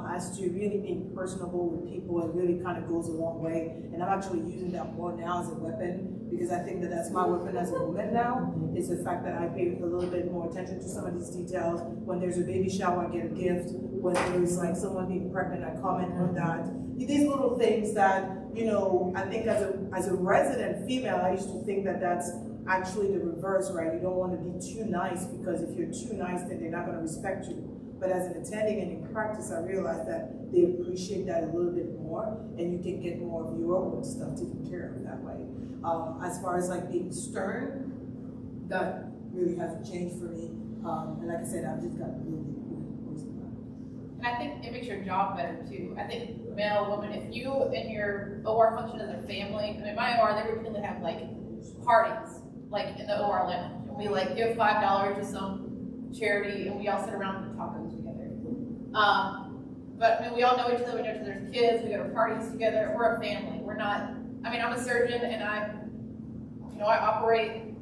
as to really being personable with people. It really kind of goes a long way. And I'm actually using that more now as a weapon because I think that that's my weapon as a woman now, is the fact that I pay a little bit more attention to some of these details. When there's a baby shower, I get a gift. When there's like someone being pregnant, I comment on that. These little things that, you know, I think as a resident female, I used to think that that's actually the reverse, right? You don't want to be too nice because if you're too nice, then they're not going to respect you. But as an attending and in practice, I realized that they appreciate that a little bit more, and you can get more of your own stuff taken care of that way. As far as like being stern, that really hasn't changed for me. And like I said, I've just gotten really close to that. And I think it makes your job better too. I think male, woman, if you and your OR function as a family, I mean, my OR, they routinely have like parties, like in the OR lounge. And we like give $5 to some charity and we all sit around and eat tacos together. But I mean, we all know each other, we know each other's kids, we go to parties together, we're a family. We're not, I mean, I'm a surgeon and I operate,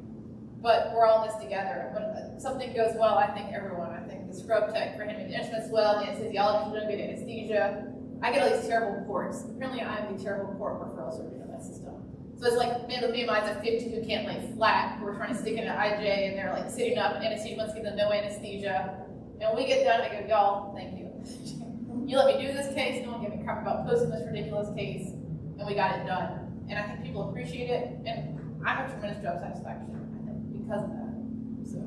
but we're all in this together. When something goes well, I think everyone, I think the scrub tech for handling the instruments well, the anesthesiologist doing good anesthesia. I get all these terrible reports. Apparently I am the terrible report referral surgeon in that system. So it's like BMIs of 50 who can't lay flat, who are trying to stick in an IJ, and they're like sitting up, anesthesia wants to give them no anesthesia. And when we get done, I go, y'all, thank you. You let me do this case, no one gave me crap about posting this ridiculous case, and we got it done. And I think people appreciate it, and I have tremendous job satisfaction, I think, because of that. So.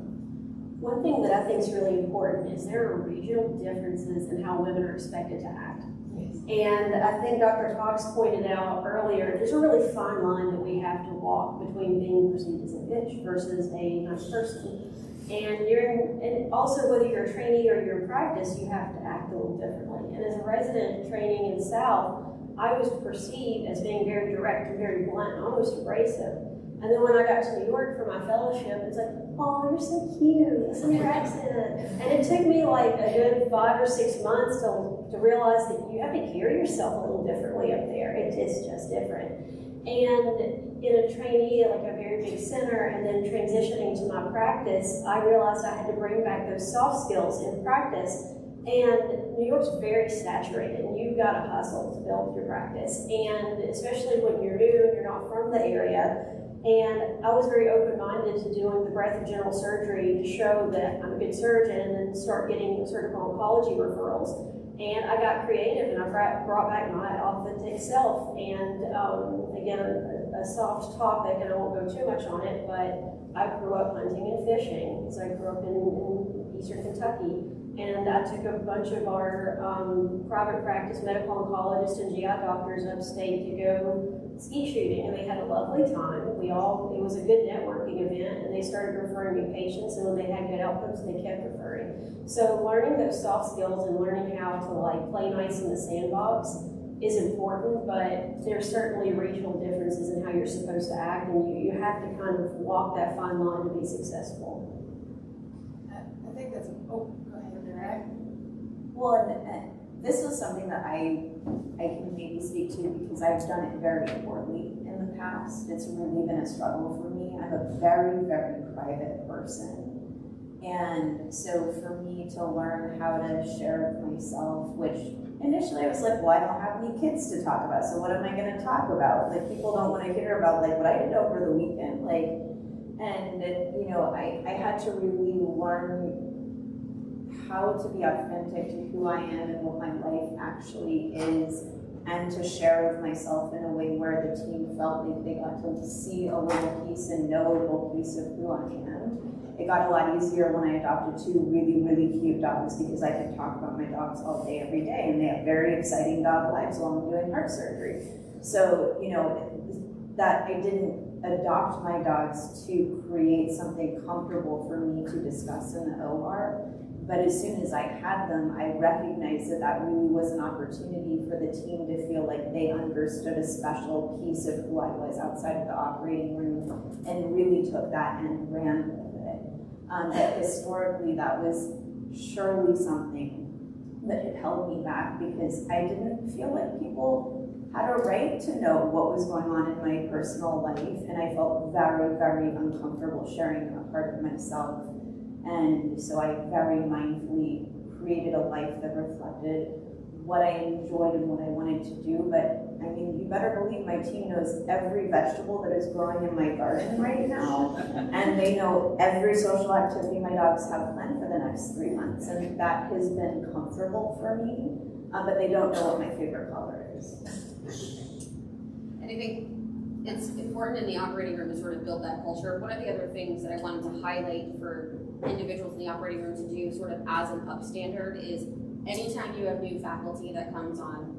One thing that I think is really important is there are regional differences in how women are expected to act. And I think Dr. Cox pointed out earlier, there's a really fine line that we have to walk between being perceived as a bitch versus a nice person. And also whether you're a trainee or you're in practice, you have to act a little differently. And as a resident training in the South, I was perceived as being very direct and very blunt and almost abrasive. And then when I got to New York for my fellowship, it's like, oh, you're so cute, listen to your accent. And it took me like a good 5 or 6 months to realize that you have to carry yourself a little differently up there. It's just different. And in a trainee, like a very big center, and then transitioning to my practice, I realized I had to bring back those soft skills in practice. And New York's very saturated, and you've got to hustle to build your practice. And especially when you're new and you're not from the area. And I was very open-minded to doing the breadth of general surgery to show that I'm a good surgeon, and then start getting surgical oncology referrals. And I got creative, and I brought back my authentic self. And again, a soft topic, and I won't go too much on it, but I grew up hunting and fishing. So I grew up in eastern Kentucky. And I took a bunch of our private practice medical oncologists and GI doctors upstate to go ski shooting, and they had a lovely time. It was a good networking event, and they started referring me patients, and when they had good outcomes, they kept referring. So learning those soft skills and learning how to like play nice in the sandbox is important, but there's certainly regional differences in how you're supposed to act, and you have to kind of walk that fine line to be successful. I think that's, go ahead. Well, and this was something that I can maybe speak to because I've done it very poorly in the past. It's really been a struggle for me. I'm a very, very private person. And so for me to learn how to share myself, which initially I was like, well, I don't have any kids to talk about, so what am I going to talk about? Like, people don't want to hear about like what I did over the weekend. Like, and you know, I had to really learn how to be authentic to who I am and what my life actually is, and to share with myself in a way where the team felt like they got to see a little piece and know a little piece of who I am. It got a lot easier when I adopted 2 really, really cute dogs, because I could talk about my dogs all day, every day, and they have very exciting dog lives while I'm doing heart surgery. So, you know, that I didn't adopt my dogs to create something comfortable for me to discuss in the OR. But as soon as I had them, I recognized that that really was an opportunity for the team to feel like they understood a special piece of who I was outside of the operating room, and really took that and ran with it. That historically, that was surely something that had held me back, because I didn't feel like people had a right to know what was going on in my personal life, and I felt very, very uncomfortable sharing a part of myself. And so I very mindfully created a life that reflected what I enjoyed and what I wanted to do. But I mean, you better believe my team knows every vegetable that is growing in my garden right now. And they know every social activity my dogs have planned for the next 3 months. And that has been comfortable for me, but they don't know what my favorite color is. And I think it's important in the operating room to sort of build that culture. One of the other things that I wanted to highlight for individuals in the operating room to do sort of as an upstander is anytime you have new faculty that comes on,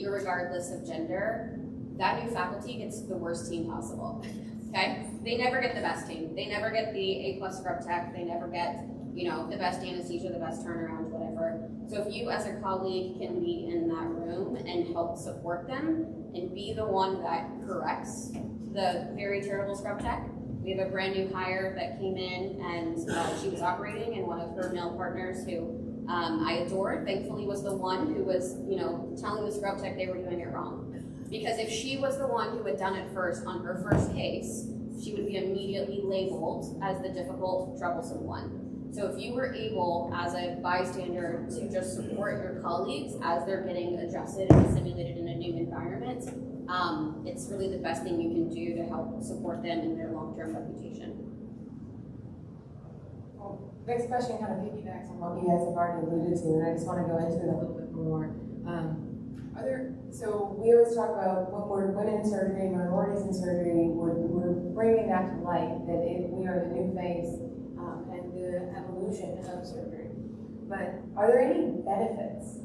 regardless of gender, that new faculty gets the worst team possible, okay? They never get the best team. They never get the A+ scrub tech. They never get, you know, the best anesthesia, the best turnaround, whatever. So if you as a colleague can be in that room and help support them and be the one that corrects the very terrible scrub tech. We have a brand new hire that came in, and she was operating, and one of her male partners who I adored, thankfully was the one who was, you know, telling the scrub tech they were doing it wrong. Because if she was the one who had done it first on her first case, she would be immediately labeled as the difficult, troublesome one. So if you were able, as a bystander, to just support your colleagues as they're getting adjusted and assimilated in a new environment, It's really the best thing you can do to help support them in their long-term reputation. Next question kind of piggybacks on what you guys have already alluded to, and I just want to go into it a little bit more. So we always talk about when we're women in surgery, minorities in surgery, we're bringing that to light, that we are the new face and the evolution of surgery. But are there any benefits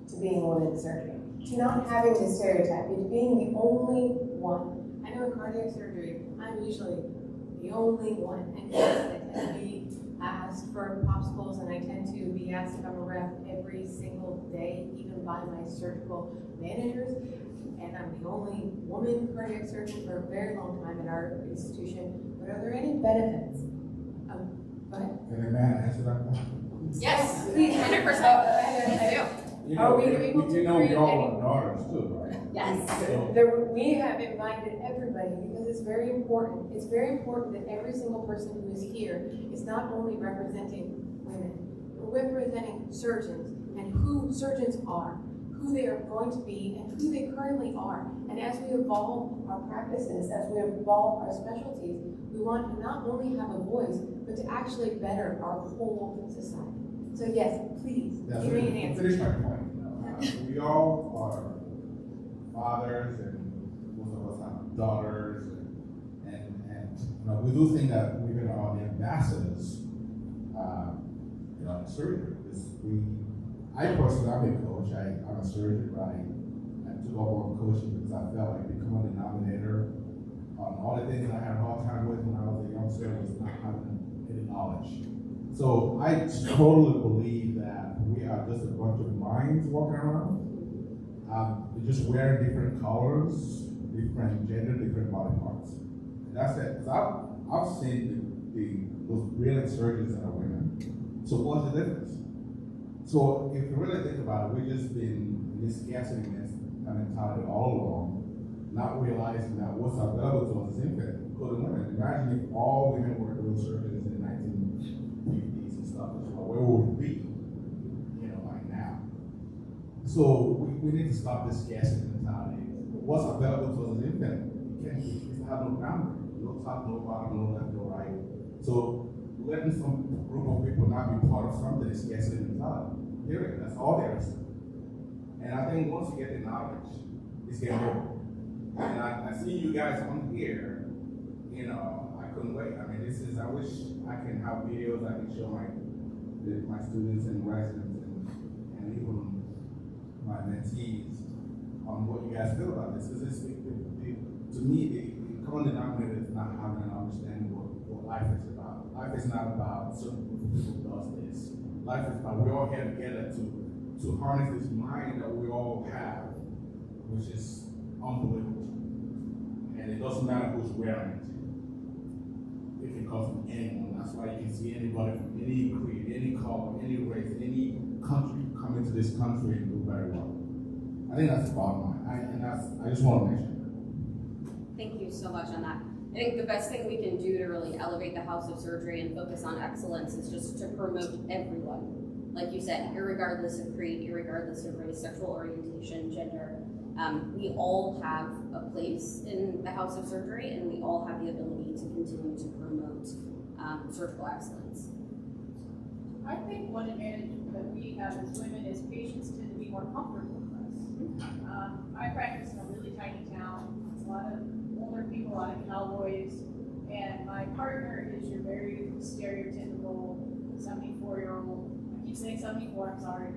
to being a woman in surgery? To not having this stereotype, to being the only one? I know in cardiac surgery, I'm usually the only one, and yes, I tend to be asked for popsicles, and I tend to be asked if I'm a rep every single day, even by my surgical managers. And I'm the only woman cardiac surgeon for a very long time in our institution. But are there any benefits? Go ahead. Can a man answer that question? Yes, 100%. Are we able to we create all any? are daughters too, right? Yes. We have invited everybody because it's very important. It's very important that every single person who is here is not only representing women, but representing surgeons and who surgeons are, who they are going to be, and who they currently are. And as we evolve our practices, as we evolve our specialties, we want to not only have a voice, but to actually better our whole society. So yes, please, give me an answer. Finish my point. We all are fathers, and most of us have daughters, and we do think that women are the ambassadors, in surgery. I personally, I'm a coach. I'm a surgeon, but I took up on coaching because I felt like becoming a denominator on all the things I had a hard time with when I was a young surgeon was not having any knowledge. So I totally believe that we are just a bunch of minds walking around. We're just wearing different colors, different gender, different body parts. And that's it. Because I've seen those brilliant surgeons that are women. So what's the difference? So if you really think about it, we've just been in this scarcity mentality all along, not realizing that what's available to us is infinite, including women. Imagine if all women were doing surgeries in the 1950s and stuff as well. Where would we be, like now? So we need to stop this scarcity mentality. What's available to us is infinite. It have no boundary, no top, no bottom, no left, no right. So letting some group of people not be part of something is scarcity mentality. Period. That's all there is. And I think once you get the knowledge, it's game over. And I see you guys on here, I couldn't wait. I mean, I wish I can have videos I can show my students and residents and even my mentees on what you guys feel about this. Because to me, the common denominator is not having an understanding what life is about. Life is not about certain group of people does this. Life is about we're all here together to harness this mind that we all have, which is unbelievable. And it doesn't matter who's wearing it. It can come from anyone. That's why you can see anybody from any creed, any color, any race, any country come into this country and do very well. I think that's the bottom line. I just want to mention that. Thank you so much on that. I think the best thing we can do to really elevate the House of Surgery and focus on excellence is just to promote everyone. Like you said, irregardless of creed, irregardless of race, sexual orientation, gender. We all have a place in the House of Surgery, and we all have the ability to continue to promote surgical excellence. I think one advantage that we have as women is patients tend to be more comfortable with us. I practice in a really tiny town. It's a lot of older people, a lot of cowboys, and my partner is your very stereotypical 74-year-old. I keep saying 74, I'm sorry.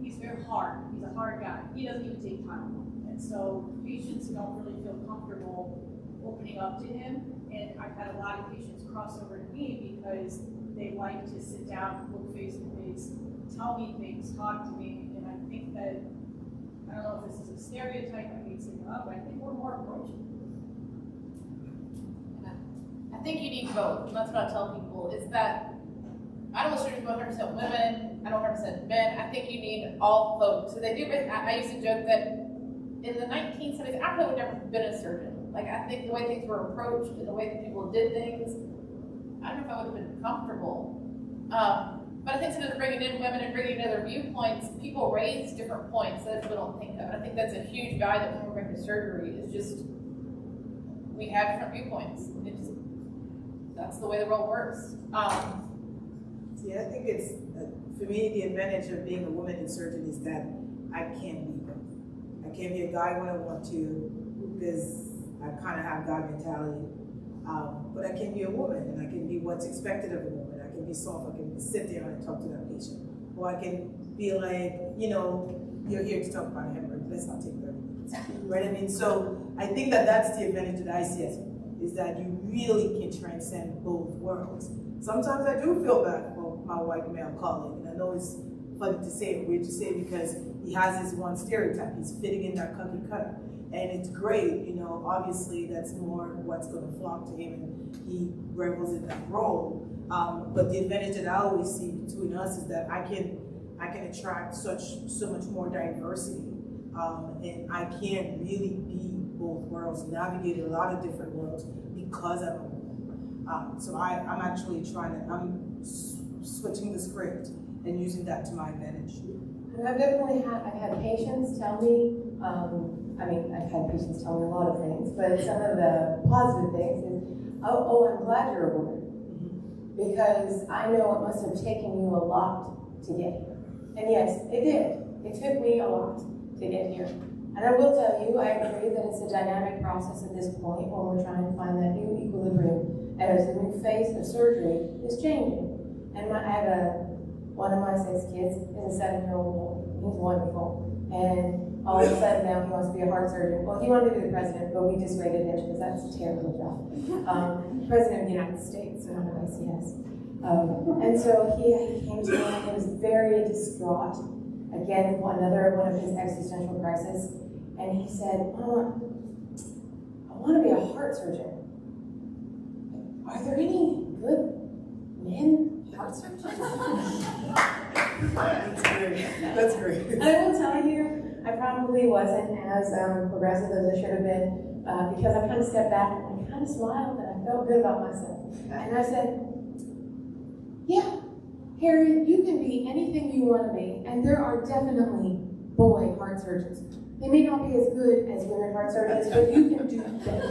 He's very hard. He's a hard guy. He doesn't even take time. And so patients don't really feel comfortable opening up to him. And I've had a lot of patients cross over to me because they like to sit down, look face to face, tell me things, talk to me. And I think that, I don't know if this is a stereotype, I hate saying it up, but I think we're more approachable. I think you need both, and that's what I tell people, is that I don't restrict 100% women, I don't represent men. I think you need all folks. So they do. I used to joke that in the 1970s, I probably would never have been a surgeon. Like, I think the way things were approached and the way that people did things, I don't know if I would have been comfortable. But I think instead of bringing in women and bringing in other viewpoints, people raise different points that people don't think of. And I think that's a huge value that when we're going to surgery is just, we have different viewpoints. That's the way the world works. Yeah, I think it's, for me, the advantage of being a woman in surgery is that I can be both. I can be a guy when I want to, because I kind of have God mentality. But I can be a woman, and I can be what's expected of a woman. I can be soft, I can sit there and talk to that patient. Or I can be like, you know, you're here to talk about a hemorrhage, let's not take 30 minutes. Right? I mean, so I think that that's the advantage of the ICS, is that you really can transcend both worlds. Sometimes I do feel bad for my white male colleague, and I know it's funny to say it, weird to say, because he has this one stereotype. He's fitting in that cookie cutter. And it's great, you know, obviously that's more what's going to flock to him, and he revels in that role. But the advantage that I always see between us is that I can attract so much more diversity, and I can really be both worlds, navigate a lot of different worlds because I'm a woman. So I'm actually I'm switching the script and using that to my advantage. And I've definitely had patients tell me, I've had patients tell me a lot of things, but some of the positive things is, oh, I'm glad you're a woman. Because I know it must have taken you a lot to get here. And yes, it did. It took me a lot to get here. And I will tell you, I agree that it's a dynamic process at this point when we're trying to find that new equilibrium as the new phase of surgery is changing. And one of my 6 kids is a 7-year-old boy. He's wonderful. And all of a sudden now he wants to be a heart surgeon. Well, he wanted to be the president, but we dissuaded him because that's a terrible job. President of the United States, not of ICS. And so he came to me and he was very distraught. Again, another one of his existential crises. And he said, Mama, I want to be a heart surgeon. Are there any good men heart surgeons? That's great. And I will tell you, I probably wasn't as progressive as I should have been, because I kind of stepped back and I kind of smiled and I felt good about myself. And I said, yeah, Harry, you can be anything you want to be, and there are definitely boy heart surgeons. They may not be as good as women heart surgeons, but you can do better.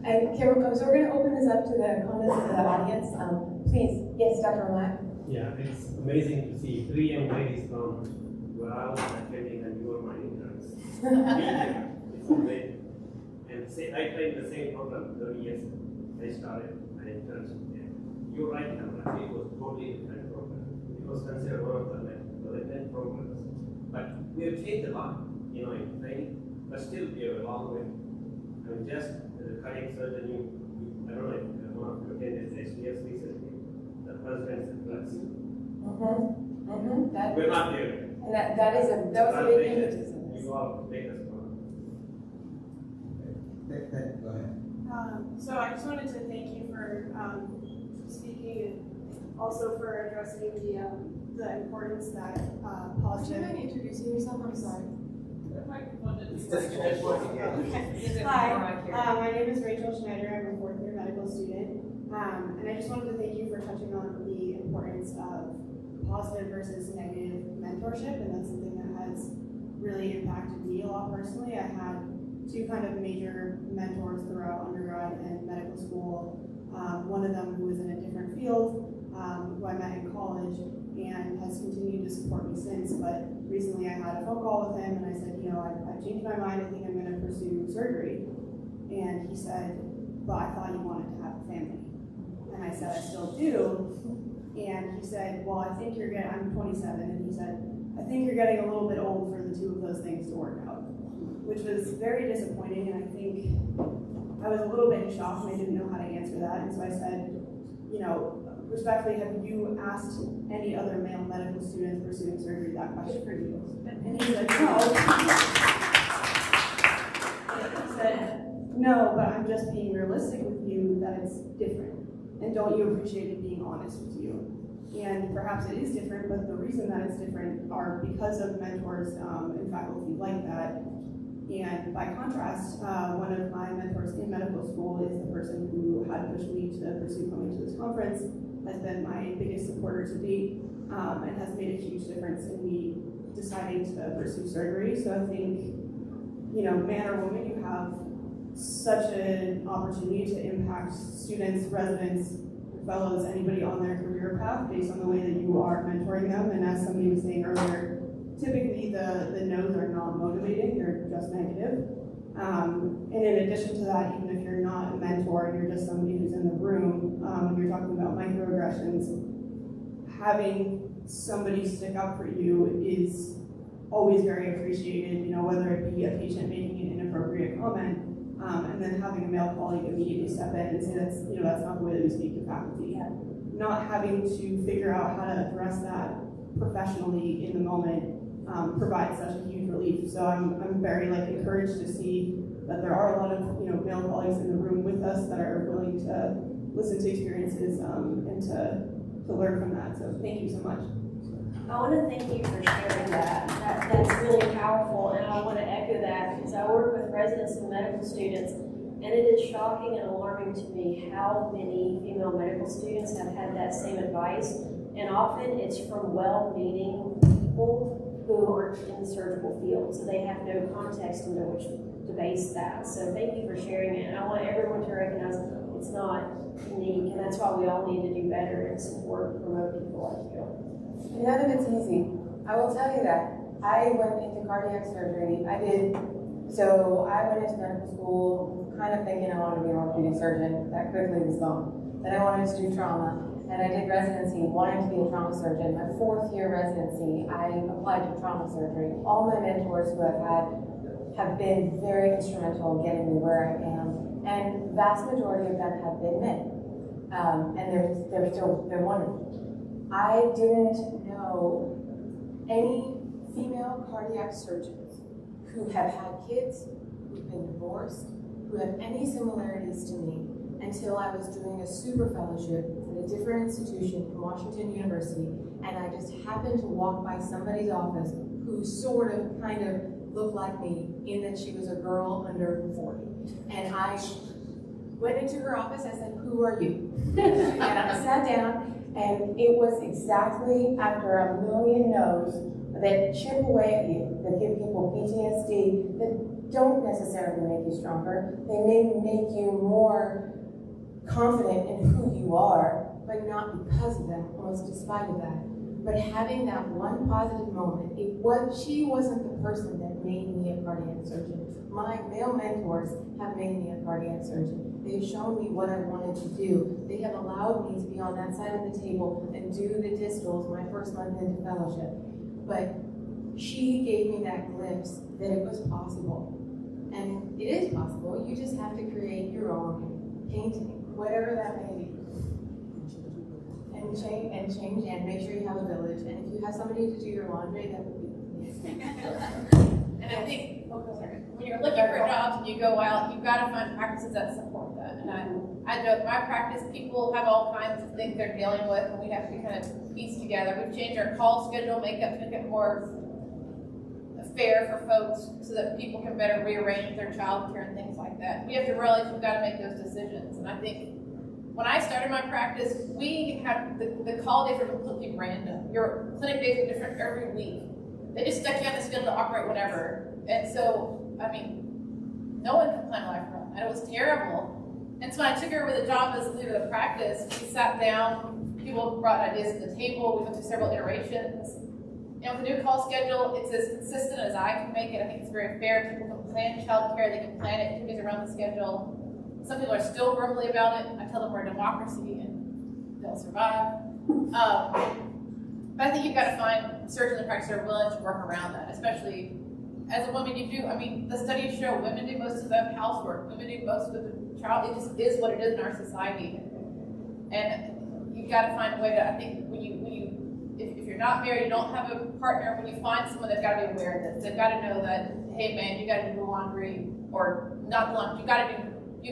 And so we're going to open this up to the comments of the audience. Please, yes, Dr. O'Malley. Yeah, it's amazing to see 3 young ladies from where I was attending and you were my interns. It's amazing. And I trained the same program 30 years ago. I started my internship there. You're right, Tamera, it was totally different program. It was considered one of the development programs. But we have changed a lot, in training, but still we have a long way. I mean, just the cardiac surgeon, I don't know if one of you attended SBS recently, the president's address. We're not there. And that was a big impetus. You all make us proud. Go ahead. So I just wanted to thank you for speaking and also for addressing the importance that Would you mind introducing yourself? I'm sorry. Hi, my name is Rachel Schneider. I'm a 4th-year medical student. And I just wanted to thank you for touching on the importance of positive versus negative mentorship, and that's something that has really impacted me a lot personally. I had 2 kind of major mentors throughout undergrad and medical school. One of them who was in a different field, who I met in college, and has continued to support me since. But recently I had a phone call with him and I said, I've changed my mind, I think I'm going to pursue surgery. And he said, but I thought you wanted to have a family. And I said, I still do. And he said, well, I'm 27, and he said, I think you're getting a little bit old for the 2 of those things to work out, which was very disappointing. And I think I was a little bit in shock and I didn't know how to answer that. And so I said, respectfully, have you asked any other male medical students pursuing surgery that question for you? And he said, no. And he said, no, but I'm just being realistic with you that it's different. And don't you appreciate it being honest with you? And perhaps it is different, but the reason that it's different are because of mentors and faculty like that. And by contrast, one of my mentors in medical school is the person who had pushed me to pursue coming to this conference. has been my biggest supporter to date, and has made a huge difference in me deciding to pursue surgery. So I think, man or woman, you have such an opportunity to impact students, residents, fellows, anybody on their career path based on the way that you are mentoring them. And as somebody was saying earlier, typically the no's are not motivating, they're just negative. And in addition to that, even if you're not a mentor and you're just somebody who's in the room, when you're talking about microaggressions, having somebody stick up for you is always very appreciated, whether it be a patient making an inappropriate comment, and then having a male colleague immediately step in and say that's not the way that we speak to faculty. Not having to figure out how to address that professionally in the moment provides such a huge relief. So I'm very encouraged to see that there are a lot of male colleagues in the room with us that are willing to listen to experiences and to learn from that. So thank you so much. I want to thank you for sharing that. That's really powerful, and I want to echo that because I work with residents and medical students, and it is shocking and alarming to me how many female medical students have had that same advice, and often it's from well-meaning people who aren't in the surgical field, so they have no context into which to base that. So thank you for sharing it, and I want everyone to recognize it's not unique, and that's why we all need to do better and support and promote people like you. None of it's easy. I will tell you that. I went into cardiac surgery. I went into medical school kind of thinking I wanted to be an orthopedic surgeon. That quickly was gone. Then I wanted to do trauma, and I did residency wanting to be a trauma surgeon. My 4th year residency, I applied to trauma surgery. All my mentors who I've had have been very instrumental in getting me where I am, and the vast majority of them have been men, and they're wonderful. I didn't know any female cardiac surgeons who have had kids, who've been divorced, who have any similarities to me until I was doing a super fellowship at a different institution in Washington University, and I just happened to walk by somebody's office who kind of looked like me in that she was a girl under 40. And I went into her office, I said, "Who are you?" And I sat down, and it was exactly after a million no's that chip away at you, that give people PTSD, that don't necessarily make you stronger. They may make you more confident in who you are, but not because of that, almost despite of that. But having that one positive moment, she wasn't the person that made me a cardiac surgeon. My male mentors have made me a cardiac surgeon. They've shown me what I wanted to do. They have allowed me to be on that side of the table and do the distals my first month into fellowship. But she gave me that glimpse that it was possible. And it is possible. You just have to create your own painting, whatever that may be. And change and make sure you have a village. And if you have somebody to do your laundry, that would be And I think when you're looking for jobs and you go out, you've got to find practices that support that. And I joke, my practice, people have all kinds of things they're dealing with, and we have to kind of piece together. We've changed our call schedule, make it more fair for folks so that people can better rearrange their childcare and things like that. We have to realize we've got to make those decisions. And I think when I started my practice, we had the call days were completely random. Your clinic days were different every week. They just stuck you on the schedule to operate whenever. And so, no one could plan a life around that. It was terrible. And so when I took over the job as leader of the practice, we sat down, people brought ideas to the table, we went through several iterations. And with the new call schedule, it's as consistent as I can make it. I think it's very fair. People can plan childcare, they can plan activities around the schedule. Some people are still grumbly about it. I tell them we're a democracy and they'll survive. But I think you've got to find surgeons and practitioners that are willing to work around that, especially as a woman. The studies show women do most of the housework, women do most of the child. It just is what it is in our society. And you've got to find a way to, I think, if you're not married, you don't have a partner, when you find someone, they've got to be aware of this. They've got to know that, hey man, you got to do the laundry, or not the laundry, you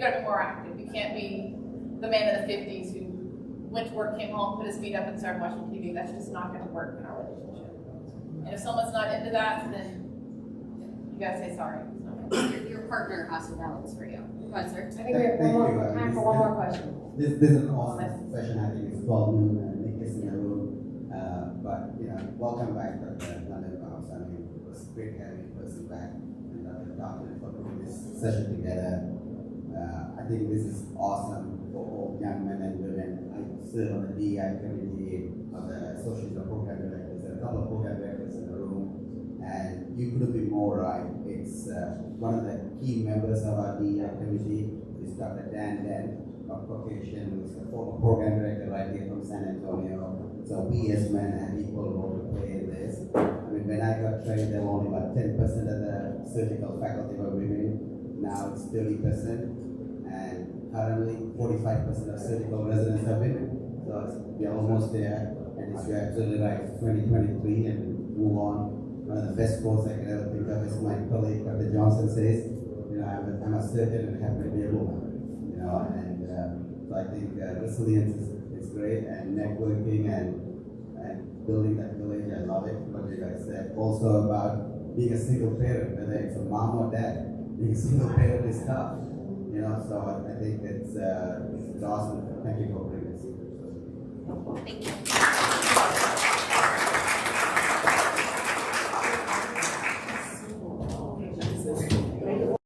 got to be more active. You can't be the man in the 50s who went to work, came home, put his feet up, and started watching TV. That's just not going to work in our relationship. And if someone's not into that, then you got to say sorry. Your partner has to balance for you. Go ahead, sir. I think we have time for one more question. this is an awesome session. I think it's 12 noon and Nick is in the room. But welcome back, Dr. London Cox. I mean, it was great having a person back and Dr. Totten for putting this session together. I think this is awesome for all young men and women. I serve on the DI committee of the Association of Program Directors. There are a couple of program directors in the room, and you couldn't be more right. It's one of the key members of our DI committee is Dr. Dan of Caucasian, who is the former program director right here from San Antonio. So we as men have equal role to play in this. I mean, when I got trained, there were only about 10% of the surgical faculty were women. Now it's 30%. And currently 45% of surgical residents are women. So we are almost there, and you're absolutely right. 2023 and move on. One of the best quotes I can ever think of is my colleague Dr. Johnson says, I'm a surgeon and happen to be a woman. And so I think resilience is great, and networking and building that village. I love it. What you guys said. Also about being a single parent, whether it's a mom or dad, being a single parent is tough. So I think it's awesome. Thank you for bringing this. Thank you.